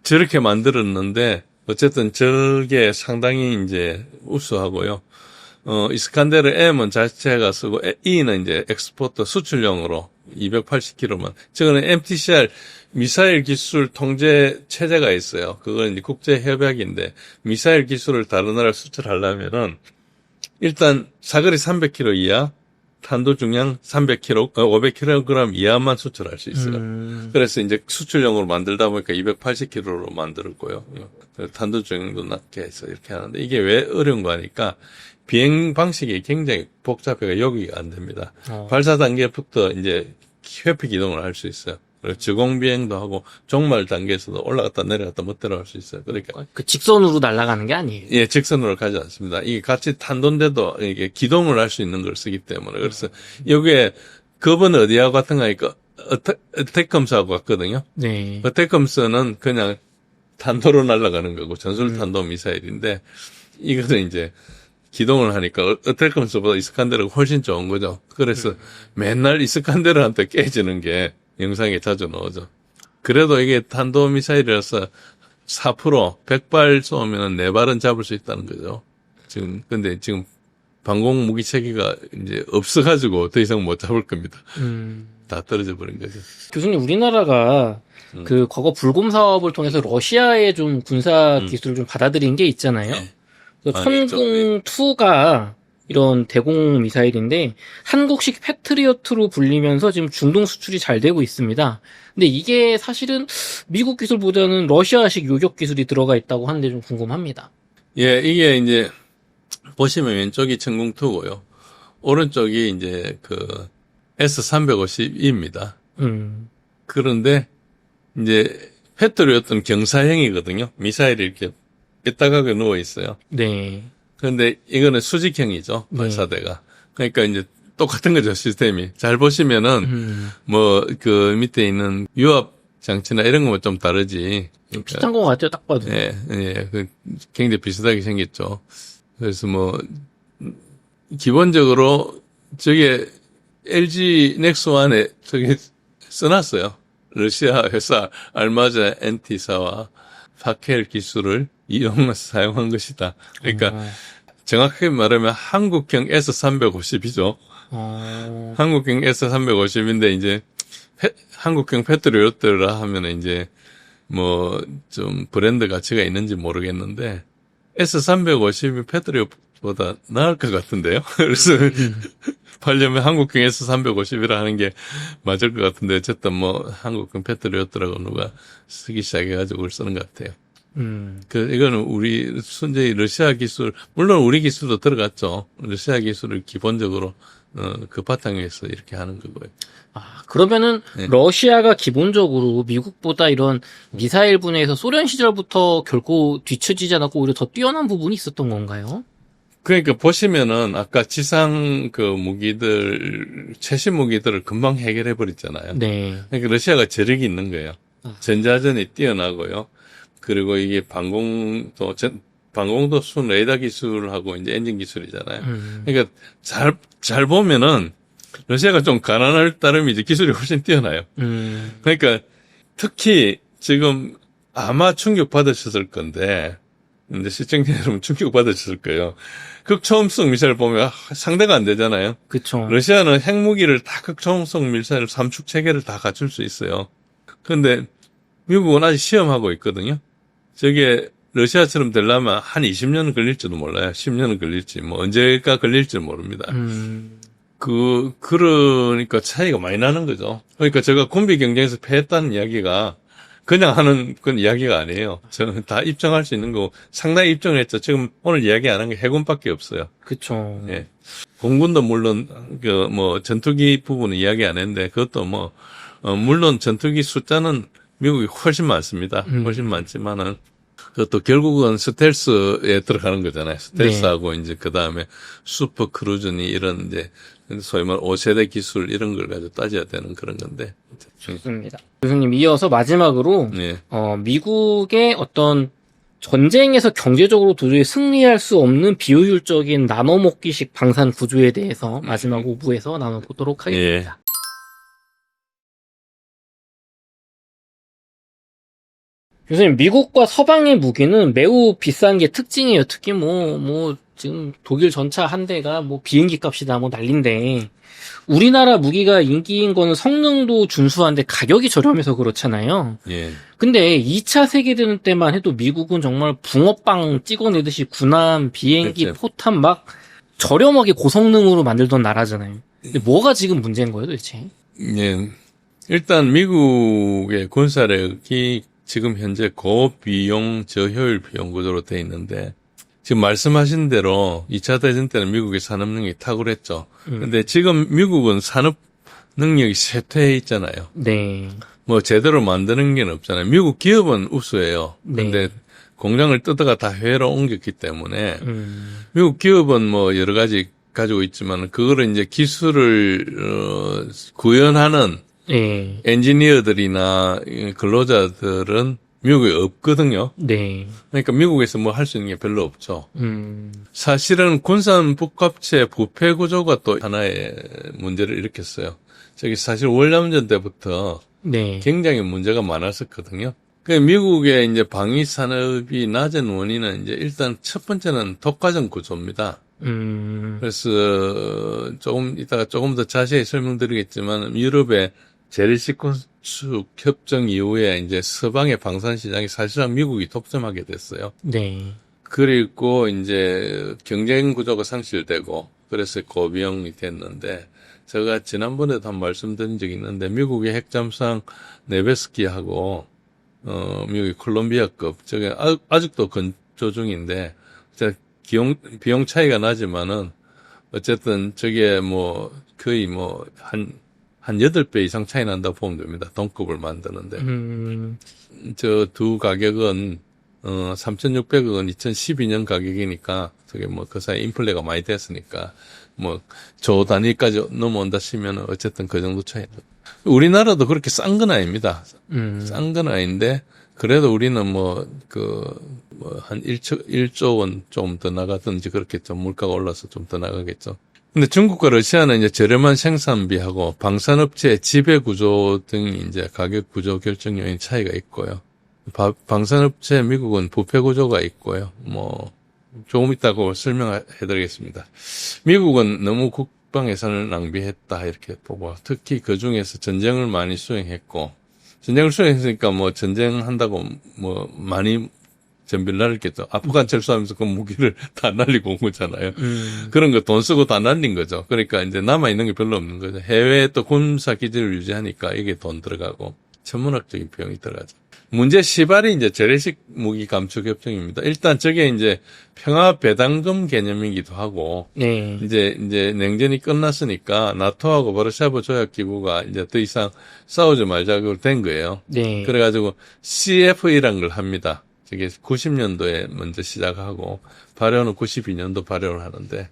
저렇게 만들었는데 어쨌든 저게 상당히 이제 우수하고요. 이스칸데르 M은 자체가 쓰고 E는 이제 엑스포트 수출용으로 280km만. 저거는 MTCR 미사일 기술 통제 체제가 있어요. 그건 이제 국제 협약인데 미사일 기술을 다른 나라에 수출하려면은 일단 사거리 300km 이하, 탄도 중량 500kg 이하만 수출할 수 있어요. 그래서 이제 수출용으로 만들다 보니까 280kg로 만들었고요. 탄도 중량도 낮게 해서 이렇게 하는데 이게 왜 어려운 거 하니까 비행 방식이 굉장히 복잡해가 여기가 안 됩니다. 발사 단계부터 이제 회피 기동을 할 수 있어요. 그리고 주공 비행도 하고 종말 단계에서도 올라갔다 내려갔다 멋대로 할 수 있어요. 그러니까 그 직선으로 날아가는 게 아니에요. 예, 직선으로 가지 않습니다. 이게 같이 탄도인데도 이게 기동을 할 수 있는 걸 쓰기 때문에 그래서 여기에 급은 어디하고 같은 거 하니까 어택컴스하고 같거든요. 네. 어택컴스는 그냥 탄도로 날아가는 거고 전술 탄도 미사일인데 이것은 이제 기동을 하니까 어택컴스보다 이스칸데르가 훨씬 좋은 거죠. 그래서 맨날 이스칸데르한테 깨지는 게 영상에 자주 나오죠. 그래도 이게 탄도미사일이라서 4% 100발 쏘면 4발은 잡을 수 있다는 거죠. 근데 지금 방공 무기 체계가 이제 없어가지고 더 이상 못 잡을 겁니다. 다 떨어져 버린 거죠. 교수님, 우리나라가 그 과거 불곰 사업을 통해서 러시아의 좀 군사 기술을 좀 받아들인 게 있잖아요. 네. 천궁2가 이런 대공 미사일인데 한국식 패트리어트로 불리면서 지금 중동 수출이 잘 되고 있습니다. 근데 이게 사실은 미국 기술보다는 러시아식 요격 기술이 들어가 있다고 하는데 좀 궁금합니다. 예, 이게 이제 보시면 왼쪽이 천궁2고요. 오른쪽이 이제 S350입니다. 그런데 이제 패트리어트는 경사형이거든요. 미사일이 이렇게 삐딱하게 누워 있어요. 네. 그런데 이거는 수직형이죠. 발사대가. 그러니까 이제 똑같은 거죠, 시스템이. 잘 보시면은 밑에 있는 유압 장치나 이런 거는 좀 다르지. 그러니까, 비슷한 것 같아요, 딱 봐도. 예. 굉장히 비슷하게 생겼죠. 그래서 기본적으로 저게 LG 넥스원에 저게 써놨어요. 러시아 회사 알마자 엔티사와 파켈 기술을 사용한 것이다. 그러니까 정확하게 말하면 한국형 S350이죠. 한국형 S350인데 이제 한국형 패트리어트라 하면 이제 좀 브랜드 가치가 있는지 모르겠는데 S350이 패트리어트보다 나을 것 같은데요. 그래서 하려면 한국형 S350이라 하는 게 맞을 것 같은데 어쨌든 한국형 패트리어트라고 누가 쓰기 시작해가지고 그걸 쓰는 것 같아요. 이거는 우리 순전히 러시아 기술, 물론 우리 기술도 들어갔죠. 러시아 기술을 기본적으로 그 바탕에서 이렇게 하는 거고요. 그러면은 네. 러시아가 기본적으로 미국보다 이런 미사일 분야에서 소련 시절부터 결코 뒤처지지 않았고 오히려 더 뛰어난 부분이 있었던 건가요? 그러니까 보시면은 아까 지상 무기들, 최신 무기들을 금방 해결해 버렸잖아요. 네. 그러니까 러시아가 저력이 있는 거예요. 전자전이 뛰어나고요. 그리고 이게 방공도 순 레이더 기술하고 이제 엔진 기술이잖아요. 그러니까 잘 보면은 러시아가 좀 가난할 따름에 이제 기술이 훨씬 뛰어나요. 그러니까 특히 지금 아마 충격받으셨을 건데, 근데 시청자 여러분 충격받으셨을 거예요. 극초음속 미사일 보면 상대가 안 되잖아요. 그쵸. 러시아는 핵무기를 다 극초음속 미사일 삼축 체계를 다 갖출 수 있어요. 그런데 미국은 아직 시험하고 있거든요. 저게 러시아처럼 되려면 한 20년은 걸릴지도 몰라요. 10년은 걸릴지, 뭐 언제가 걸릴지 모릅니다. 그러니까 차이가 많이 나는 거죠. 그러니까 제가 군비 경쟁에서 패했다는 이야기가 그냥 하는 그런 이야기가 아니에요. 저는 다 입증할 수 있는 거고, 상당히 입증을 했죠. 지금 오늘 이야기 안 한 게 해군밖에 없어요. 그쵸. 예. 공군도 물론, 전투기 부분은 이야기 안 했는데, 그것도 물론 전투기 숫자는 미국이 훨씬 많습니다. 훨씬 많지만은, 그것도 결국은 스텔스에 들어가는 거잖아요. 스텔스하고 이제 그 다음에 슈퍼 크루즈니 이런 이제 소위 말 5세대 기술 이런 걸 가지고 따져야 되는 그런 건데. 좋습니다. 교수님 이어서 마지막으로 예. 미국의 어떤 전쟁에서 경제적으로 도저히 승리할 수 없는 비효율적인 나눠먹기식 방산 구조에 대해서 마지막 5부에서 나눠보도록 하겠습니다. 교수님, 미국과 서방의 무기는 매우 비싼 게 특징이에요. 특히 지금 독일 전차 한 대가 비행기 값이다 난린데, 우리나라 무기가 인기인 거는 성능도 준수한데 가격이 저렴해서 그렇잖아요. 예. 근데 2차 세계대전 때만 해도 미국은 정말 붕어빵 찍어내듯이 군함, 비행기, 그렇죠. 포탄 저렴하게 고성능으로 만들던 나라잖아요. 근데 뭐가 지금 문제인 거예요, 도대체? 예. 일단 미국의 군사력이 지금 현재 고비용 저효율 비용 구조로 돼 있는데, 지금 말씀하신 대로 2차 대전 때는 미국의 산업 능력이 탁월했죠. 근데 지금 미국은 산업 능력이 쇠퇴해 있잖아요. 네. 제대로 만드는 게 없잖아요. 미국 기업은 우수해요. 근데 공장을 뜯어가 다 해외로 옮겼기 때문에 미국 기업은 여러 가지 가지고 있지만 그거를 이제 기술을 구현하는 네. 엔지니어들이나 근로자들은 미국에 없거든요. 네. 그러니까 미국에서 할 수 있는 게 별로 없죠. 사실은 군산 북합체 부패 구조가 또 하나의 문제를 일으켰어요. 사실 월남전 때부터 네. 굉장히 문제가 많았었거든요. 미국의 이제 방위 산업이 낮은 원인은 이제 일단 첫 번째는 독과점 구조입니다. 그래서 조금 이따가 조금 더 자세히 설명드리겠지만 유럽의 재래식 건축 협정 이후에 이제 서방의 방산 시장이 사실상 미국이 독점하게 됐어요. 네. 그리고 이제 경쟁 구조가 상실되고 그래서 고비용이 됐는데 제가 지난번에도 한 말씀드린 적이 있는데 미국의 핵잠수함 네베스키하고 미국의 콜롬비아급 저게 아직도 건조 중인데 비용 차이가 나지만은 어쨌든 저게 거의 한 8배 이상 차이 난다고 보면 됩니다. 동급을 만드는데. 저 두 가격은 3,600억은 2012년 가격이니까 저게 그 사이 인플레가 많이 됐으니까 조 단위까지 넘어온다 치면 어쨌든 그 정도 차이. 우리나라도 그렇게 싼 건 아닙니다. 싼 건 아닌데 그래도 우리는 한 1조 원 좀 더 나가든지 그렇겠죠. 물가가 올라서 좀 더 나가겠죠. 근데 중국과 러시아는 이제 저렴한 생산비하고 방산업체의 지배 구조 등이 이제 가격 구조 결정 요인 차이가 있고요. 방산업체 미국은 부패 구조가 있고요. 조금 있다고 설명해드리겠습니다. 미국은 너무 국방 예산을 낭비했다 이렇게 보고 특히 그 중에서 전쟁을 많이 수행했고 전쟁을 수행했으니까 전쟁한다고 많이 전비를 날렸겠죠. 아프간 철수하면서 그 무기를 다 날리고 온 거잖아요. 그런 거 돈 쓰고 다 날린 거죠. 그러니까 이제 남아있는 게 별로 없는 거죠. 해외에 또 군사 기지를 유지하니까 이게 돈 들어가고 천문학적인 비용이 들어가죠. 문제 시발이 이제 재래식 무기 감축 협정입니다. 일단 저게 이제 평화 배당금 개념이기도 하고, 네. 이제 냉전이 끝났으니까 나토하고 바르샤바 조약 기구가 이제 더 이상 싸우지 말자고 된 거예요. 네. 그래가지고 CFE라는 걸 합니다. 저게 90년도에 먼저 시작하고 발효는 92년도 발효를 하는데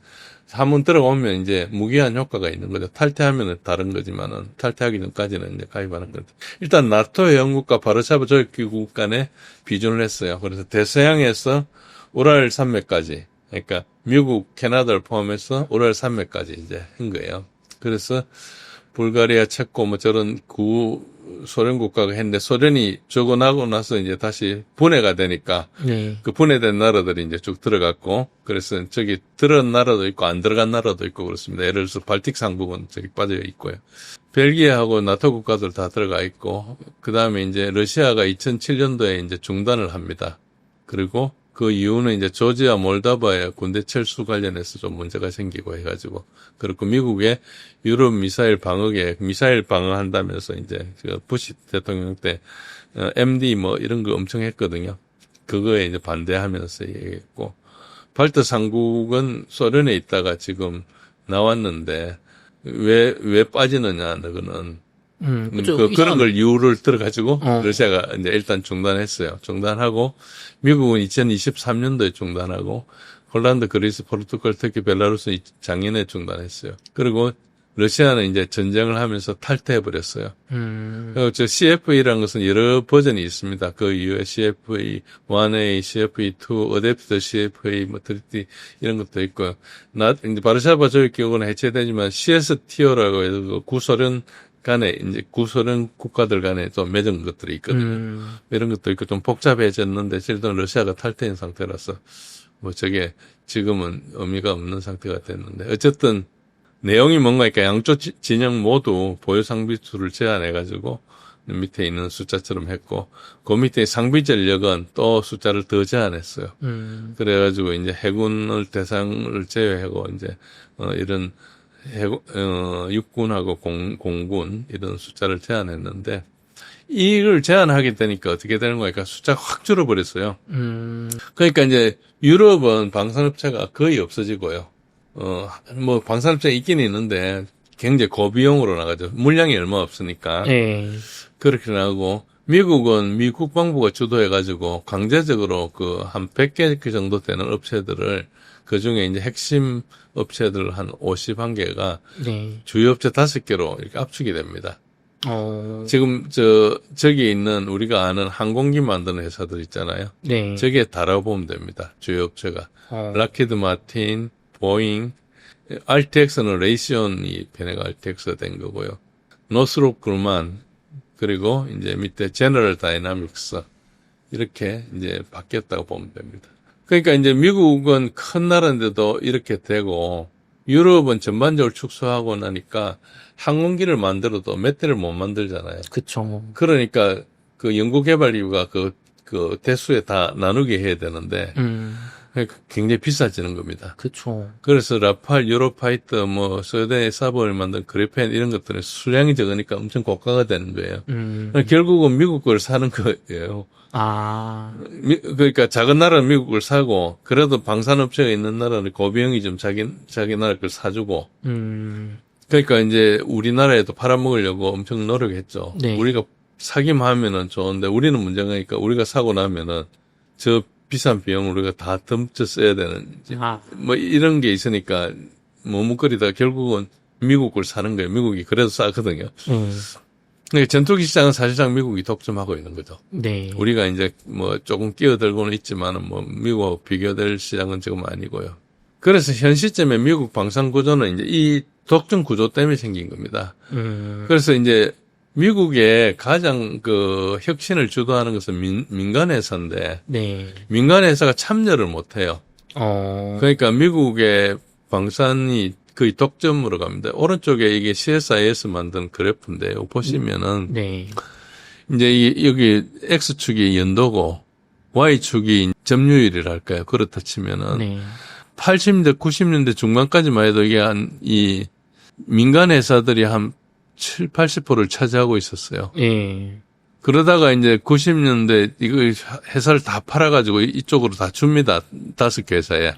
한번 들어오면 이제 무기한 효과가 있는 거죠. 탈퇴하면 다른 거지만은 탈퇴하기 전까지는 이제 가입하는 거죠. 일단 나토 회원국과 바르샤바 조약기구 간에 비준을 했어요. 그래서 대서양에서 우랄 산맥까지, 그러니까 미국, 캐나다를 포함해서 우랄 산맥까지 이제 한 거예요. 그래서 불가리아, 체코 뭐 저런 소련 국가가 했는데 소련이 저거 나고 나서 이제 다시 분해가 되니까 네. 그 분해된 나라들이 이제 쭉 들어갔고 그래서 저기 들어간 나라도 있고 안 들어간 나라도 있고 그렇습니다. 예를 들어서 발틱 상부는 저기 빠져 있고요. 벨기에하고 나토 국가들 다 들어가 있고 그다음에 이제 러시아가 2007년도에 이제 중단을 합니다. 그리고 그 이유는 이제 조지아, 몰다바의 군대 철수 관련해서 좀 문제가 생기고 해가지고 그렇고 미국의 유럽 미사일 방어계 미사일 방어한다면서 이제 그 부시 대통령 때 MD 뭐 이런 거 엄청 했거든요. 그거에 이제 반대하면서 얘기했고 발트 상국은 소련에 있다가 지금 나왔는데 왜 빠지느냐 그거는 그죠. 그런 걸 이유를 들어가지고 러시아가 이제 일단 중단했어요. 중단하고 미국은 2023년도에 중단하고 홀란드, 그리스, 포르투갈, 특히 벨라루스 작년에 중단했어요. 그리고 러시아는 이제 전쟁을 하면서 탈퇴해버렸어요. 그리고 저 CFA라는 것은 여러 버전이 있습니다. 그 이후에 CFA 1A, CFA 2, 어댑티드 CFA, 뭐 3D 이런 것도 있고요. 이제 바르샤바 조약기구는 해체되지만 CSTO라고 해서 그 구소련 간에 이제 구소련 국가들 간에 좀 맺은 것들이 있거든요. 이런 것도 있고 좀 복잡해졌는데 실제로 러시아가 탈퇴한 상태라서 뭐 저게 지금은 의미가 없는 상태가 됐는데 어쨌든 내용이 뭔가니까 양쪽 진영 모두 보유 상비수를 제한해가지고 밑에 있는 숫자처럼 했고 그 밑에 상비 전력은 또 숫자를 더 제한했어요. 그래가지고 이제 해군을 대상을 제외하고 이제 이런 육군하고 공군 이런 숫자를 제한했는데 이걸 제한하게 되니까 어떻게 되는 거니까 숫자가 확 줄어버렸어요. 그러니까 이제 유럽은 방산업체가 거의 없어지고요. 뭐 방산업체가 있긴 있는데 굉장히 고비용으로 나가죠. 물량이 얼마 없으니까. 네. 그렇게 나가고 미국은 미 국방부가 주도해가지고 강제적으로 그 한 100개 그 정도 되는 업체들을 그 중에 이제 핵심 업체들 한 51개가 네. 주요 업체 5개로 이렇게 압축이 됩니다. 지금 저기 있는 우리가 아는 항공기 만드는 회사들 있잖아요. 네. 저기에 달아보면 됩니다. 주요 업체가. 락히드 마틴, 보잉, RTX는 레이시온이 변해가 RTX가 된 거고요. 노스롭 그루만, 그리고 이제 밑에 제너럴 다이나믹스 이렇게 이제 바뀌었다고 보면 됩니다. 그러니까 이제 미국은 큰 나라인데도 이렇게 되고 유럽은 전반적으로 축소하고 나니까 항공기를 만들어도 몇 대를 못 만들잖아요. 그쵸. 그러니까 그 연구개발비가 그 대수에 다 나누게 해야 되는데 그러니까 굉장히 비싸지는 겁니다. 그쵸. 그래서 라팔, 유로파이터, 뭐 스웨덴의 사버를 만든 그리펜 이런 것들은 수량이 적으니까 엄청 고가가 되는 거예요. 결국은 미국 걸 사는 거예요. 그러니까 작은 나라는 미국 걸 사고 그래도 방산업체가 있는 나라는 고비용이 좀 자기 나라 걸 사주고. 그러니까 이제 우리나라에도 팔아먹으려고 엄청 노력했죠. 네. 우리가 사기만 하면은 좋은데 우리는 문제가 우리가 사고 나면은 저 비싼 비용을 우리가 다 덤쳐 써야 되는 뭐 이런 게 있으니까 머뭇거리다가 결국은 미국 걸 사는 거예요. 미국이 그래도 싸거든요. 그러니까 전투기 시장은 사실상 미국이 독점하고 있는 거죠. 네. 우리가 이제 뭐 조금 끼어들고는 있지만은 뭐 미국하고 비교될 시장은 지금 아니고요. 그래서 현 시점에 미국 방산 구조는 이제 이 독점 구조 때문에 생긴 겁니다. 그래서 이제 미국의 가장 그 혁신을 주도하는 것은 민간 회사인데, 네. 민간 회사가 참여를 못 해요. 그러니까 미국의 방산이 거의 독점으로 갑니다. 오른쪽에 이게 CSIS 만든 그래프인데요. 보시면은, 네. 이제 여기 X축이 연도고, Y축이 점유율이랄까요. 그렇다 치면은, 네. 80년대, 90년대 중반까지만 해도 이게 이 민간 회사들이 한 7, 80%를 차지하고 있었어요. 예. 그러다가 이제 90년대 이거 회사를 다 팔아가지고 이쪽으로 다 줍니다. 5개 회사에.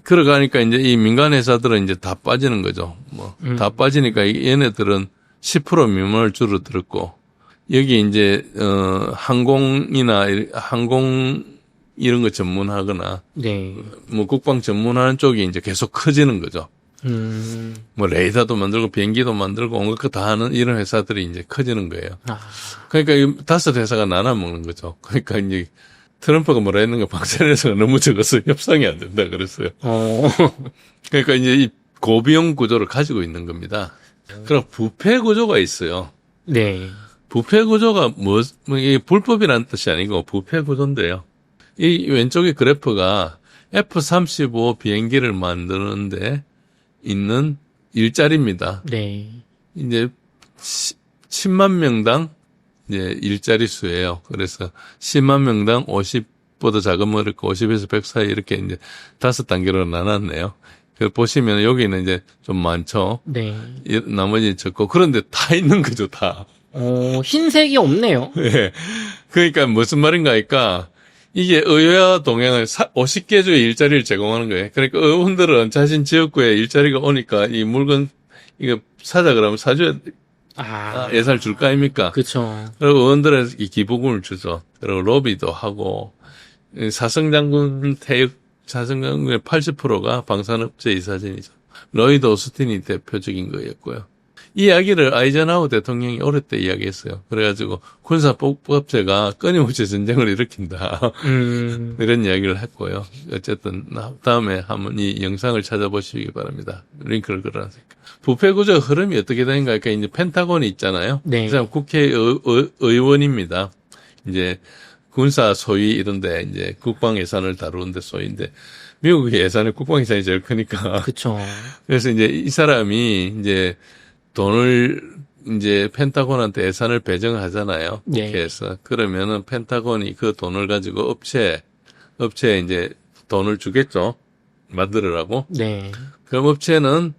그러가니까 이제 이 민간 회사들은 이제 다 빠지는 거죠. 뭐, 다 빠지니까 얘네들은 10% 미만을 줄어들었고, 여기 이제, 항공 이런 거 전문하거나, 네. 뭐 국방 전문하는 쪽이 이제 계속 커지는 거죠. 뭐 레이더도 만들고 비행기도 만들고 온갖 거 다 하는 이런 회사들이 이제 커지는 거예요. 그러니까 이 5회사가 나눠 먹는 거죠. 그러니까 이제 트럼프가 뭐라 했는가 방산 회사가 너무 적어서 협상이 안 된다 그랬어요. 그러니까 이제 이 고비용 구조를 가지고 있는 겁니다. 그럼 부패 구조가 있어요. 네. 부패 구조가 이게 불법이라는 뜻이 아니고 부패 구조인데요. 이 왼쪽의 그래프가 F-35 비행기를 만드는데 있는 일자리입니다. 네. 이제 10만 명당 이제 일자리 수예요. 그래서 10만 명당 50보다 작으면 이렇게 50에서 100 사이 이렇게 이제 5단계로 나눴네요. 그 보시면 여기는 이제 좀 많죠. 네. 나머지 적고 그런데 다 있는 거죠, 다. 흰색이 없네요. 예. 그러니까 무슨 말인가 하니까 이게 의회와 동행을 50개 주의 일자리를 제공하는 거예요. 그러니까 의원들은 자신 지역구에 일자리가 오니까 이 물건 이거 사자 그러면 사줘야 예산을 줄 거 아닙니까? 그렇죠. 그리고 의원들은 이 기부금을 주죠. 그리고 로비도 하고 사성장군 퇴역 사성장군의 80%가 방산업체 이사진이죠. 로이드 오스틴이 대표적인 거였고요. 이 이야기를 아이젠하워 대통령이 어릴 때 이야기했어요. 그래가지고 군사법제가 끊임없이 전쟁을 일으킨다. 이런 이야기를 했고요. 어쨌든 다음에 한번 이 영상을 찾아보시기 바랍니다. 링크를 걸어놨으니까. 부패구조 흐름이 어떻게 되는가 하니까 이제 펜타곤이 있잖아요. 네. 그 사람 국회의원입니다. 이제 군사 소위 이런데 이제 국방 예산을 다루는데 소위인데 미국의 예산은 국방 예산이 제일 크니까. 그렇죠. 그래서 이제 이 사람이 이제 돈을 이제 펜타곤한테 예산을 배정하잖아요. 네. 국회에서. 그러면은 펜타곤이 그 돈을 가지고 업체에 이제 돈을 주겠죠. 만들으라고. 네. 그럼 업체는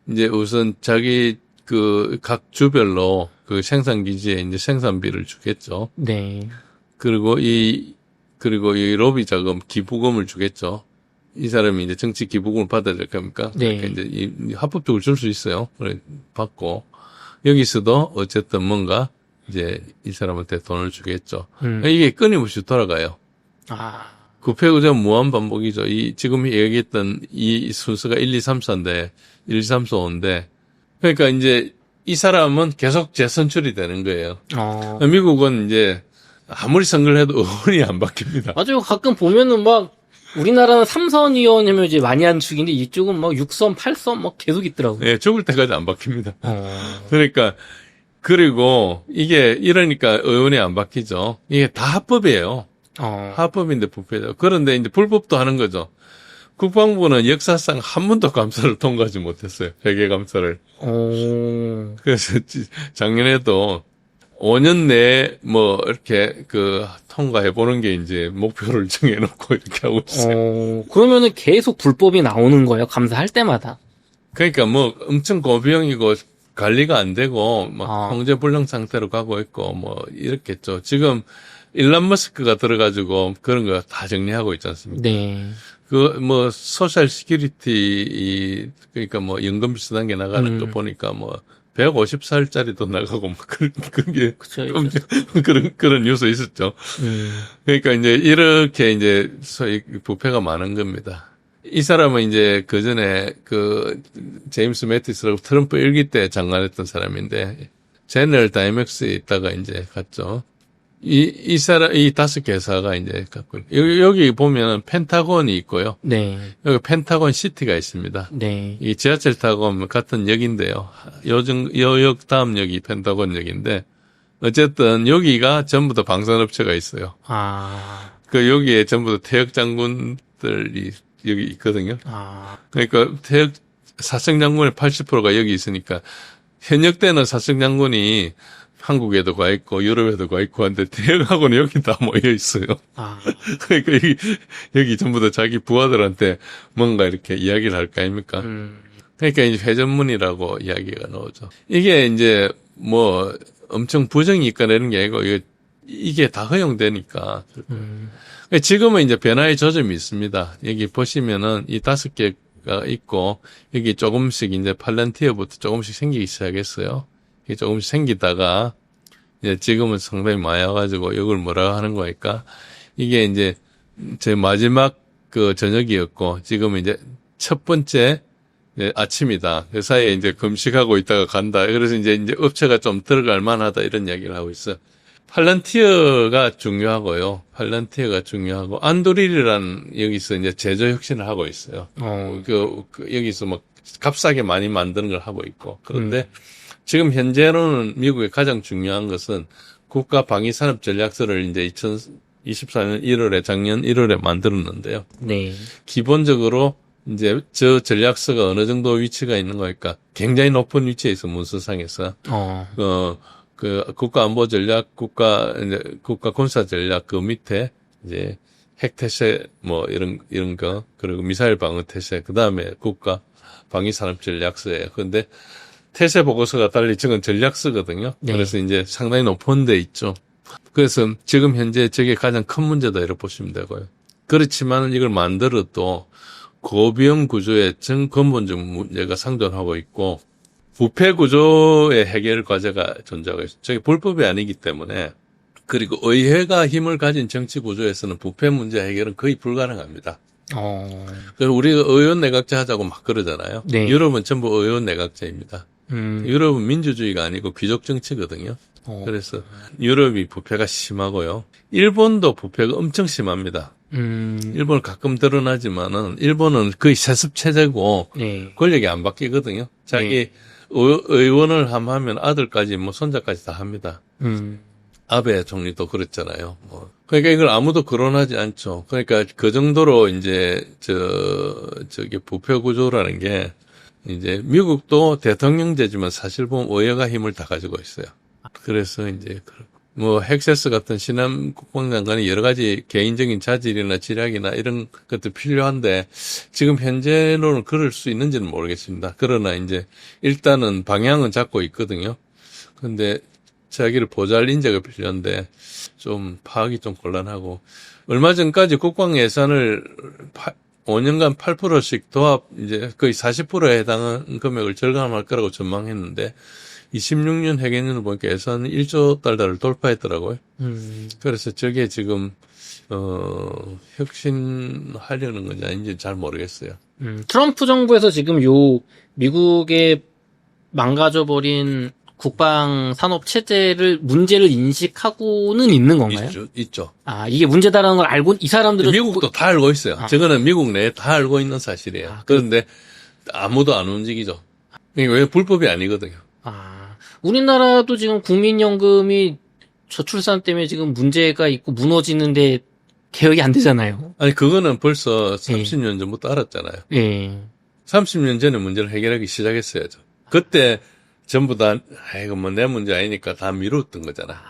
이제 우선 자기 그 각 주별로 그 생산 기지에 이제 생산비를 주겠죠. 네. 그리고 이 로비 자금 기부금을 주겠죠. 이 사람이 이제 정치 기부금을 받아야 될 겁니까? 네. 그러니까 이제 합법적으로 줄 수 있어요. 그래 받고 여기서도 어쨌든 뭔가 이제 이 사람한테 돈을 주겠죠. 이게 끊임없이 돌아가요. 부패구조 무한 반복이죠. 지금 얘기했던 이 순서가 1, 2, 3, 4인데 1, 2, 3, 4, 5인데 그러니까 이제 이 사람은 계속 재선출이 되는 거예요. 미국은 이제 아무리 선거를 해도 의원이 안 바뀝니다. 맞아요. 가끔 보면은 막 우리나라는 3선 의원이면 이제 많이 하는 축인데 이쪽은 막 6선, 8선 막 계속 있더라고요. 예, 죽을 때까지 안 바뀝니다. 그러니까 그리고 이게 이러니까 의원이 안 바뀌죠. 이게 다 합법이에요. 합법인데 부패죠. 그런데 이제 불법도 하는 거죠. 국방부는 역사상 한 번도 감사를 통과하지 못했어요. 회계 감사를. 그래서 작년에도 5년 내에 뭐 이렇게 통과해 보는 게 이제 목표를 정해놓고 이렇게 하고 있어요. 그러면은 계속 불법이 나오는 거예요. 감사할 때마다. 그러니까 뭐 엄청 고비용이고 관리가 안 되고 막 통제불능 상태로 가고 있고 뭐 이렇겠죠. 지금 일론 머스크가 들어가지고 그런 거 다 정리하고 있지 않습니까? 네. 뭐 소셜 시큐리티 그러니까 뭐 연금 비슷한 게 나가는 거 보니까 뭐 150살짜리도 나가고 뭐 그런 게 그쵸, 그런 뉴스 있었죠. 그러니까 이제 이렇게 이제 소위 부패가 많은 겁니다. 이 사람은 이제 그 전에 제임스 매티스라고 트럼프 1기 때 장관했던 사람인데 제너럴 다이맥스에 있다가 이제 갔죠. 이 5개사가 이제 갖고 여기 보면 펜타곤이 있고요. 네. 여기 펜타곤 시티가 있습니다. 네. 이 지하철 타고 같은 역인데요. 여역 다음 역이 펜타곤역인데 어쨌든 여기가 전부 다 방산업체가 있어요. 여기에 전부 다 퇴역 장군들이 여기 있거든요. 그러니까 퇴역 사성 장군의 80%가 여기 있으니까 현역 때는 사성 장군이 한국에도 가 있고 유럽에도 가 있고 한데 대학하고는 여기 다 모여 있어요. 그러니까 여기 전부 다 자기 부하들한테 뭔가 이렇게 이야기를 할 거 아닙니까? 그러니까 이제 회전문이라고 이야기가 나오죠. 이게 이제 뭐 엄청 부정이 있거나 게 아니고 이게 다 허용되니까. 지금은 이제 변화의 조짐이 있습니다. 여기 보시면은 이 5개가 있고 여기 조금씩 이제 팔란티어부터 조금씩 생기기 시작했어요. 조금씩 생기다가 이제 지금은 상당히 많이 와가지고 이걸 뭐라고 하는 거니까 이게 이제 제 마지막 저녁이었고 지금은 이제 첫 번째 아침이다. 그 사이에 이제 금식하고 있다가 간다. 그래서 이제 업체가 좀 들어갈 만하다 이런 이야기를 하고 있어. 팔란티어가 중요하고요. 팔란티어가 중요하고 안도릴이라는 여기서 이제 제조 혁신을 하고 있어요. 여기서 막 값싸게 많이 만드는 걸 하고 있고. 그런데 지금 현재로는 미국의 가장 중요한 것은 국가 방위 산업 전략서를 이제 2024년 1월에 작년 1월에 만들었는데요. 네. 기본적으로 이제 저 전략서가 어느 정도 위치가 있는 거니까 굉장히 높은 위치에 있어 문서상에서 그 국가 안보 전략, 국가 군사 전략 그 밑에 이제 핵 태세 뭐 이런 거 그리고 미사일 방어 태세 그다음에 국가 방위 산업 전략서예요. 그런데 태세 보고서가 달리 저건 전략서거든요. 네. 그래서 이제 상당히 높은 데 있죠. 그래서 지금 현재 저게 가장 큰 문제다 이렇게 보시면 되고요. 그렇지만 이걸 만들어도 고비용 구조의 전 근본적 문제가 상존하고 있고 부패 구조의 해결 과제가 존재하고 있어요. 저게 불법이 아니기 때문에 그리고 의회가 힘을 가진 정치 구조에서는 부패 문제 해결은 거의 불가능합니다. 그래서 우리가 의원 내각제 하자고 막 그러잖아요. 네. 유럽은 전부 의원 내각제입니다. 유럽은 민주주의가 아니고 귀족 정치거든요. 그래서 유럽이 부패가 심하고요. 일본도 부패가 엄청 심합니다. 일본은 가끔 드러나지만은 일본은 거의 세습 체제고 네. 권력이 안 바뀌거든요. 자기 의원을 하면 아들까지 뭐 손자까지 다 합니다. 아베 총리도 그랬잖아요. 그러니까 이걸 아무도 거론하지 않죠. 그러니까 그 정도로 이제 저기 부패 구조라는 게 이제 미국도 대통령제지만 사실 보면 의회가 힘을 다 가지고 있어요. 그래서 이제 뭐 헥세스 같은 신임 국방장관이 여러 가지 개인적인 자질이나 지략이나 이런 것도 필요한데 지금 현재로는 그럴 수 있는지는 모르겠습니다. 그러나 이제 일단은 방향은 잡고 있거든요. 근데 자기를 보잘 인재가 필요한데 좀 파악이 좀 곤란하고 얼마 전까지 국방 예산을 5년간 8%씩 도합 이제 거의 40%에 해당하는 금액을 절감할 거라고 전망했는데 26년 회계년을 보니까 예산 1조 달러를 돌파했더라고요. 그래서 저게 지금 혁신하려는 건지 아닌지 잘 모르겠어요. 트럼프 정부에서 지금 요 미국의 망가져버린 국방 산업 체제를 문제를 인식하고는 있는 건가요? 있죠. 아, 이게 문제다라는 걸 알고 이 사람들은 미국도 다 알고 있어요. 저거는 미국 내에 다 알고 있는 사실이에요. 그런데 아무도 안 움직이죠. 이게 왜 불법이 아니거든요. 우리나라도 지금 국민연금이 저출산 때문에 지금 문제가 있고 무너지는데 개혁이 안 되잖아요. 아니 그거는 벌써 30년 전부터 알았잖아요. 예. 30년 전에 문제를 해결하기 시작했어야죠. 그때 전부 다 이거 뭐 내 문제 아니니까 다 미뤘던 거잖아.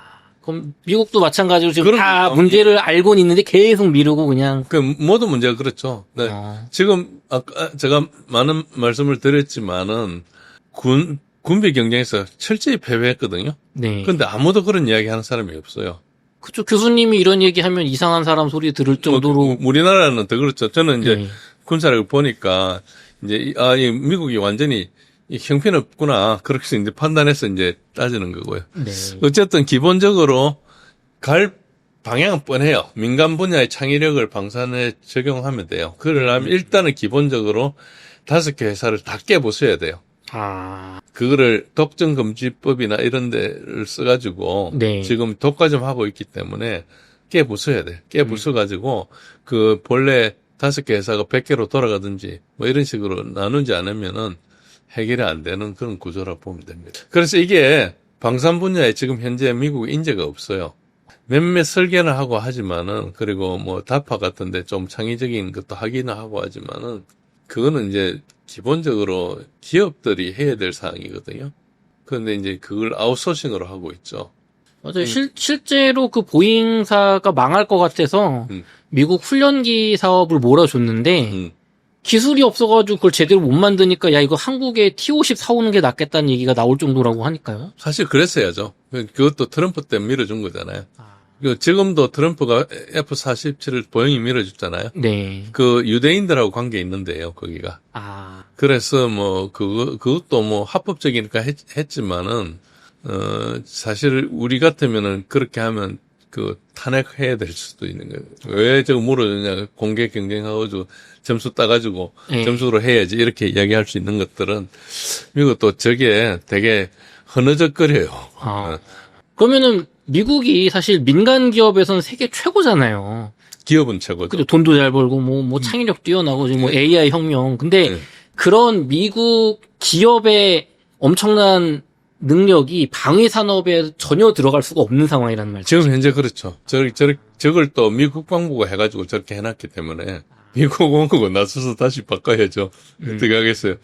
그럼 미국도 마찬가지로 지금 다 문제를 알고는 있는데 계속 미루고 그냥. 그 모든 문제가 그렇죠. 네. 지금 아까 제가 많은 말씀을 드렸지만은 군비 경쟁에서 철저히 패배했거든요. 네. 그런데 아무도 그런 이야기 하는 사람이 없어요. 그쵸. 교수님이 이런 얘기 하면 이상한 사람 소리 들을 정도로. 우리나라는 더 그렇죠. 저는 이제 군사력을 보니까 이제 이 미국이 완전히 형편없구나. 그렇게 이제 판단해서 이제 따지는 거고요. 네. 어쨌든 기본적으로 갈 방향은 뻔해요. 민간 분야의 창의력을 방산에 적용하면 돼요. 그러려면 일단은 기본적으로 5개 회사를 다 깨부숴야 돼요. 그거를 독점금지법이나 이런 데를 써가지고 지금 독과점 하고 있기 때문에 깨부숴야 돼. 깨부숴가지고 그 본래 5개 회사가 100개로 돌아가든지 뭐 이런 식으로 나누지 않으면은 해결이 안 되는 그런 구조라고 보면 됩니다. 그래서 이게 방산 분야에 지금 현재 미국 인재가 없어요. 몇몇 설계는 하고 하지만은 그리고 뭐 다파 같은데 좀 창의적인 것도 하기는 하고 하지만은 그거는 이제 기본적으로 기업들이 해야 될 사항이거든요. 그런데 이제 그걸 아웃소싱으로 하고 있죠. 맞아요. 실제로 그 보잉사가 망할 것 같아서 미국 훈련기 사업을 몰아줬는데 기술이 없어가지고 그걸 제대로 못 만드니까 야 이거 한국에 T-50 사오는 게 낫겠다는 얘기가 나올 정도라고 하니까요. 사실 그랬어야죠. 그것도 트럼프 때문에 밀어준 거잖아요. 지금도 트럼프가 F-47을 보잉이 밀어줬잖아요. 네. 그 유대인들하고 관계 있는데요, 거기가. 그래서 뭐 그것도 뭐 합법적이니까 했지만은 사실 우리 같으면은 그렇게 하면 그 탄핵해야 될 수도 있는 거예요. 왜 저거 물어주냐? 공개 경쟁하고 점수 따가지고 점수로 해야지 이렇게 이야기할 수 있는 것들은 미국도 저게 되게 흐느적거려요. 그러면은 미국이 사실 민간 기업에서는 세계 최고잖아요. 기업은 최고죠. 돈도 잘 벌고 뭐 창의력 뛰어나고 뭐 AI 혁명. 근데 그런 미국 기업의 엄청난 능력이 방위 산업에 전혀 들어갈 수가 없는 상황이라는 말이죠. 지금 현재 그렇죠. 저걸 또 미국 국방부가 해가지고 저렇게 해놨기 때문에 미국 국방부가 나서서 다시 바꿔야죠. 어떻게 하겠어요.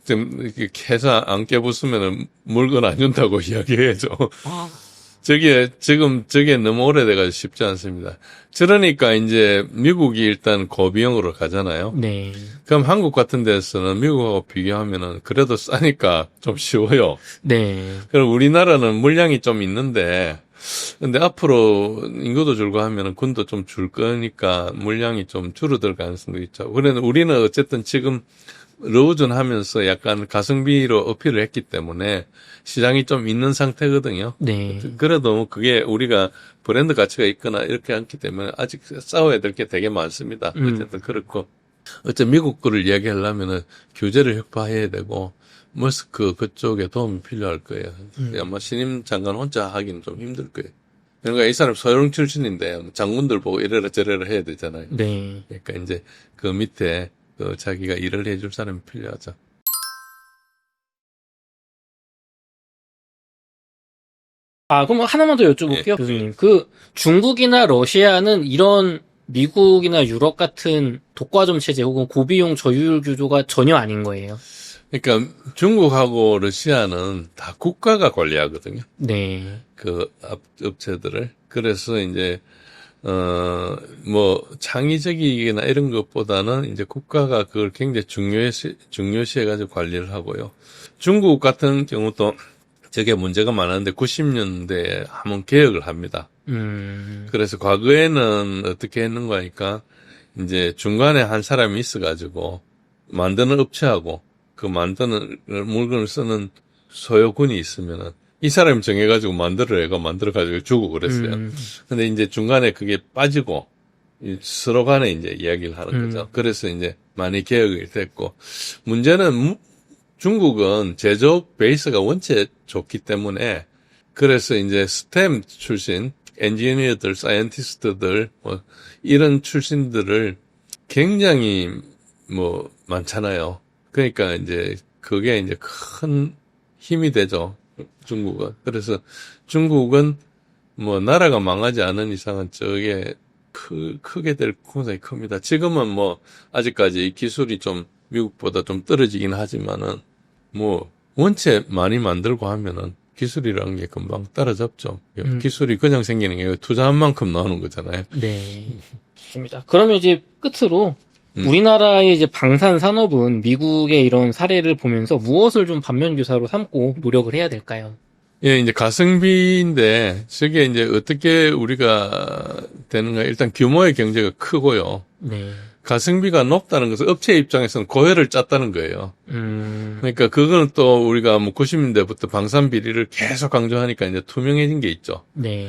지금 이렇게 회사 안 깨부수면은 물건 안 준다고 이야기해야죠. 저게 너무 오래돼가지고 쉽지 않습니다. 그러니까 이제 미국이 일단 고비용으로 가잖아요. 네. 그럼 한국 같은 데서는 미국하고 비교하면은 그래도 싸니까 좀 쉬워요. 네. 그럼 우리나라는 물량이 좀 있는데, 근데 앞으로 인구도 줄고 하면은 군도 좀 줄 거니까 물량이 좀 줄어들 가능성도 있죠. 그래서 우리는 어쨌든 지금 러우전 하면서 약간 가성비로 어필을 했기 때문에 시장이 좀 있는 상태거든요. 네. 그래도 그게 우리가 브랜드 가치가 있거나 이렇게 않기 때문에 아직 싸워야 될 게 되게 많습니다. 어쨌든 그렇고. 어쨌든 미국 거를 이야기하려면은 규제를 혁파해야 되고, 머스크 그쪽에 도움이 필요할 거예요. 아마 신임 장관 혼자 하기는 좀 힘들 거예요. 그러니까 이 사람 소령 출신인데 장군들 보고 이래라 저래라 해야 되잖아요. 네. 그러니까 이제 그 밑에 자기가 일을 해줄 사람이 필요하죠. 그럼 하나만 더 여쭤볼게요, 교수님. 그 중국이나 러시아는 이런 미국이나 유럽 같은 독과점 체제 혹은 고비용 저율 구조가 전혀 아닌 거예요. 그러니까 중국하고 러시아는 다 국가가 관리하거든요. 네. 그 업체들을. 그래서 이제 창의적이거나 이런 것보다는 이제 국가가 그걸 굉장히 중요시해가지고 관리를 하고요. 중국 같은 경우도 저게 문제가 많았는데 90년대에 한번 개혁을 합니다. 그래서 과거에는 어떻게 했는가 하니까 이제 중간에 한 사람이 있어가지고 만드는 업체하고 그 만드는 물건을 쓰는 소요군이 있으면은 이 사람이 정해가지고 만들어가지고 주고 그랬어요. 근데 이제 중간에 그게 빠지고 서로 간에 이제 이야기를 하는 거죠. 그래서 이제 많이 개혁이 됐고 문제는 중국은 제조업 베이스가 원체 좋기 때문에 그래서 이제 스템 출신 엔지니어들, 사이언티스트들 이런 출신들을 굉장히 많잖아요. 그러니까 이제 그게 이제 큰 힘이 되죠. 중국은. 그래서 중국은 나라가 망하지 않은 이상은 저게 크게 될 가능성이 큽니다. 지금은 아직까지 이 기술이 좀 미국보다 좀 떨어지긴 하지만은 원체 많이 만들고 하면은 기술이라는 게 금방 따라잡죠. 기술이 그냥 생기는 게 투자한 만큼 나오는 거잖아요. 네. 좋습니다. 그러면 이제 끝으로 우리나라의 이제 방산 산업은 미국의 이런 사례를 보면서 무엇을 좀 반면교사로 삼고 노력을 해야 될까요? 예, 이제 가성비인데 저게 이제 어떻게 우리가 되는가? 일단 규모의 경제가 크고요. 네. 가성비가 높다는 것은 업체 입장에서는 고혈을 짰다는 거예요. 그러니까 그거는 또 우리가 90년대부터 방산 비리를 계속 강조하니까 이제 투명해진 게 있죠. 네.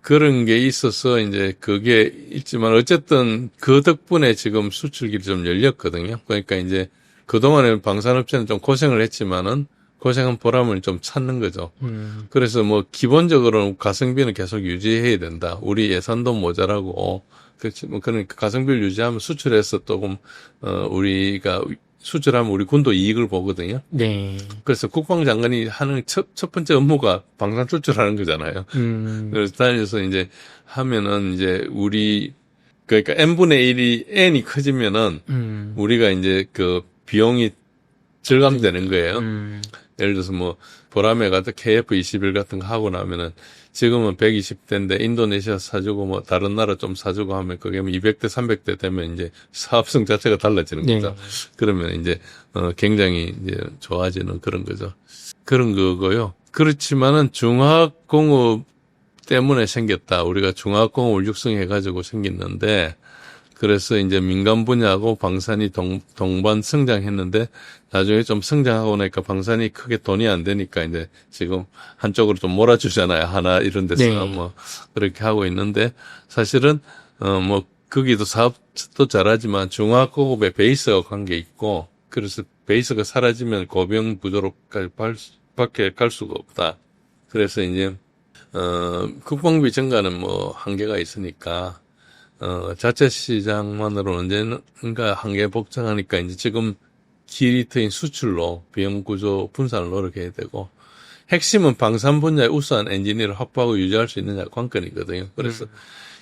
그런 게 있어서 이제 그게 있지만 어쨌든 그 덕분에 지금 수출길이 좀 열렸거든요. 그러니까 이제 그동안에 방산업체는 좀 고생을 했지만은 고생한 보람을 좀 찾는 거죠. 그래서 기본적으로는 가성비는 계속 유지해야 된다. 우리 예산도 모자라고. 그렇지. 그러니까 가성비를 유지하면 수출해서 조금, 우리가 수출하면 우리 군도 이익을 보거든요. 네. 그래서 국방장관이 하는 첫 번째 업무가 방산 수출하는 거잖아요. 그래서 다니면서 이제 하면은 이제 그러니까 n분의 1이 n이 커지면은 우리가 이제 그 비용이 절감되는 거예요. 예를 들어서 보라매 같은 KF-21 같은 거 하고 나면은 지금은 120대인데 인도네시아 사주고 다른 나라 좀 사주고 하면 그게 200대, 300대 되면 이제 사업성 자체가 달라지는 거죠. 네. 그러면 이제 굉장히 이제 좋아지는 그런 거죠. 그런 거고요. 그렇지만은 중화학공업 때문에 생겼다. 우리가 중화학공업을 육성해가지고 생겼는데 그래서 이제 민간 분야하고 방산이 동반 성장했는데 나중에 좀 성장하고 나니까 방산이 크게 돈이 안 되니까 이제 지금 한쪽으로 좀 몰아주잖아요. 하나 이런 데서 네. 그렇게 하고 있는데 사실은 거기도 사업도 잘하지만 중화학공업의 베이스가 관계 있고 그래서 베이스가 사라지면 고병 부조로까지 밖에 갈 수가 없다. 그래서 이제 국방비 증가는 한계가 있으니까 자체 시장만으로 언젠가 한계 복잡하니까 이제 지금 키리트인 수출로 비용 구조 분산을 노력해야 되고, 핵심은 방산 분야의 우수한 엔지니어를 확보하고 유지할 수 있느냐 관건이거든요. 그래서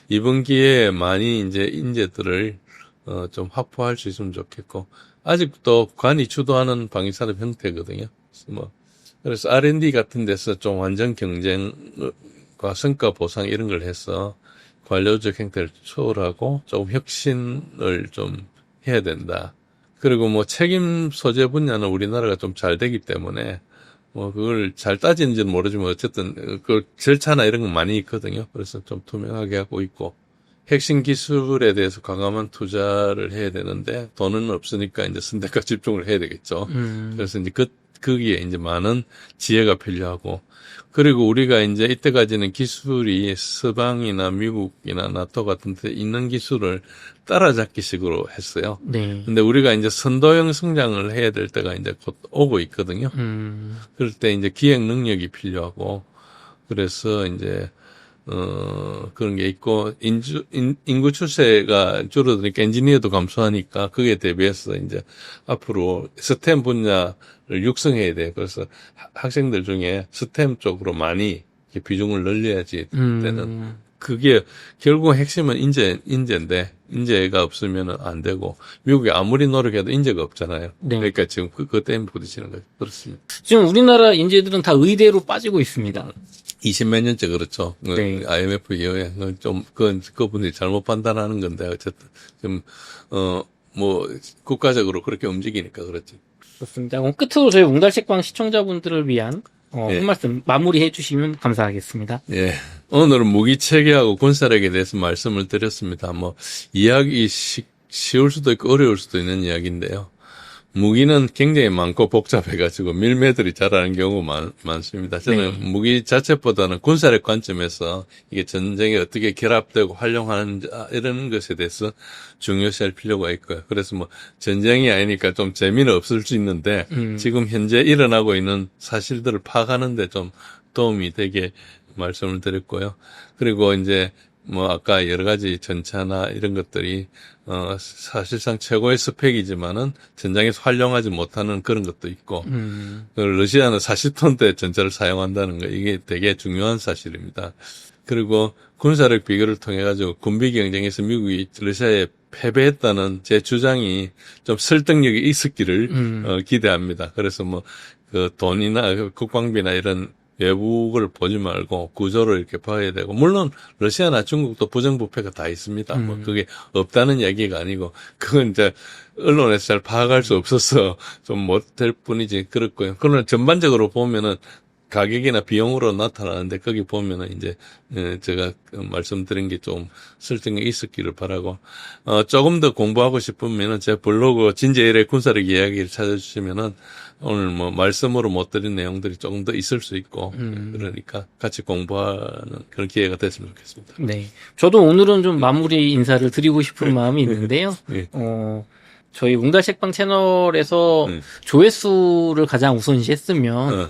이번 기회에 많이 이제 인재들을 좀 확보할 수 있으면 좋겠고, 아직도 관이 주도하는 방위산업 형태거든요. 그래서 R&D 같은 데서 좀 완전 경쟁과 성과 보상 이런 걸 해서 관료적 형태를 초월하고 조금 혁신을 좀 해야 된다. 그리고 뭐 책임 소재 분야는 우리나라가 좀 잘 되기 때문에 뭐 그걸 잘 따지는지는 모르지만 어쨌든 그 절차나 이런 건 많이 있거든요. 그래서 좀 투명하게 하고 있고, 핵심 기술에 대해서 과감한 투자를 해야 되는데 돈은 없으니까 이제 선택과 집중을 해야 되겠죠. 그래서 이제 거기에 이제 많은 지혜가 필요하고, 그리고 우리가 이제 이때까지는 기술이 서방이나 미국이나 나토 같은 데 있는 기술을 따라잡기 식으로 했어요. 네. 근데 우리가 이제 선도형 성장을 해야 될 때가 이제 곧 오고 있거든요. 그럴 때 이제 기획 능력이 필요하고, 그래서 이제 그런 게 있고, 인구 출세가 줄어드니까 엔지니어도 감소하니까 거기에 대비해서 이제 앞으로 스템 분야를 육성해야 돼요. 그래서 학생들 중에 스템 쪽으로 많이 비중을 늘려야지 되는. 그게 결국 핵심은 인재인데, 인재가 없으면 안 되고, 미국이 아무리 노력해도 인재가 없잖아요. 네. 그러니까 지금 그것 때문에 부딪히는 거죠. 그렇습니다. 지금 우리나라 인재들은 다 의대로 빠지고 있습니다. 20몇 년째 그렇죠. 네. IMF 이후에 좀 그분들이 잘못 판단하는 건데 어쨌든 좀 뭐 국가적으로 그렇게 움직이니까 그렇지. 그렇습니다. 그럼 끝으로 저희 웅달책방 시청자분들을 위한 예. 한 말씀 마무리해 주시면 감사하겠습니다. 예. 오늘은 무기 체계하고 군사력에 대해서 말씀을 드렸습니다. 뭐 이야기 쉬울 수도 있고 어려울 수도 있는 이야기인데요. 무기는 굉장히 많고 복잡해가지고 밀매들이 잘하는 경우가 많습니다. 저는 네. 무기 자체보다는 군사력 관점에서 이게 전쟁에 어떻게 결합되고 활용하는지 이런 것에 대해서 중요시할 필요가 있고요. 그래서 뭐 전쟁이 아니니까 좀 재미는 없을 수 있는데 지금 현재 일어나고 있는 사실들을 파악하는데 좀 도움이 되게 말씀을 드렸고요. 그리고 이제 뭐 아까 여러 가지 전차나 이런 것들이 사실상 최고의 스펙이지만은 전장에서 활용하지 못하는 그런 것도 있고, 러시아는 40톤대 전차를 사용한다는 거, 이게 되게 중요한 사실입니다. 그리고 군사력 비교를 통해 가지고 군비 경쟁에서 미국이 러시아에 패배했다는 제 주장이 좀 설득력이 있었기를 기대합니다. 그래서 뭐 그 돈이나 국방비나 이런 외국을 보지 말고 구조를 이렇게 봐야 되고, 물론 러시아나 중국도 부정부패가 다 있습니다. 뭐 그게 없다는 얘기가 아니고, 그건 이제 언론에서 잘 파악할 수 없어서 좀 못될 뿐이지 그렇고요. 그러나 전반적으로 보면은 가격이나 비용으로 나타나는데 거기 보면은 이제 제가 말씀드린 게 좀 설득력이 있었기를 바라고, 조금 더 공부하고 싶으면은 제 블로그 진제일의 군사력 이야기를 찾아주시면은 오늘 뭐 말씀으로 못 드린 내용들이 조금 더 있을 수 있고, 그러니까 같이 공부하는 그런 기회가 됐으면 좋겠습니다. 네. 저도 오늘은 좀 마무리 인사를 드리고 싶은 마음이 있는데요. 네. 저희 웅달책방 채널에서 조회수를 가장 우선시했으면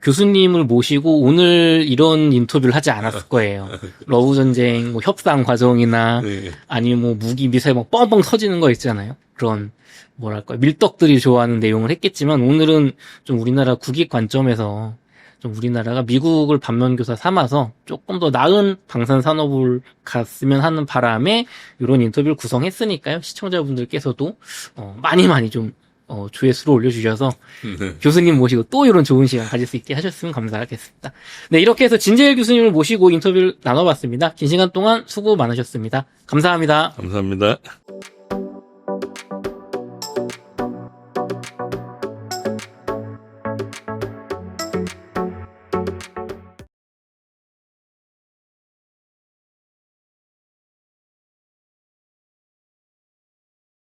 교수님을 모시고 오늘 이런 인터뷰를 하지 않았을 거예요. 러브 전쟁, 뭐 협상 과정이나 네. 아니면 뭐 무기 미사일 막 뻥뻥 터지는 거 있잖아요. 그런 뭐랄까 밀떡들이 좋아하는 내용을 했겠지만, 오늘은 좀 우리나라 국익 관점에서 좀 우리나라가 미국을 반면교사 삼아서 조금 더 나은 방산 산업을 갔으면 하는 바람에 이런 인터뷰를 구성했으니까요. 시청자분들께서도 많이 좀 조회수를 올려주셔서 교수님 모시고 또 이런 좋은 시간 가질 수 있게 하셨으면 감사하겠습니다. 네, 이렇게 해서 진재일 교수님을 모시고 인터뷰를 나눠봤습니다. 긴 시간 동안 수고 많으셨습니다. 감사합니다. 감사합니다.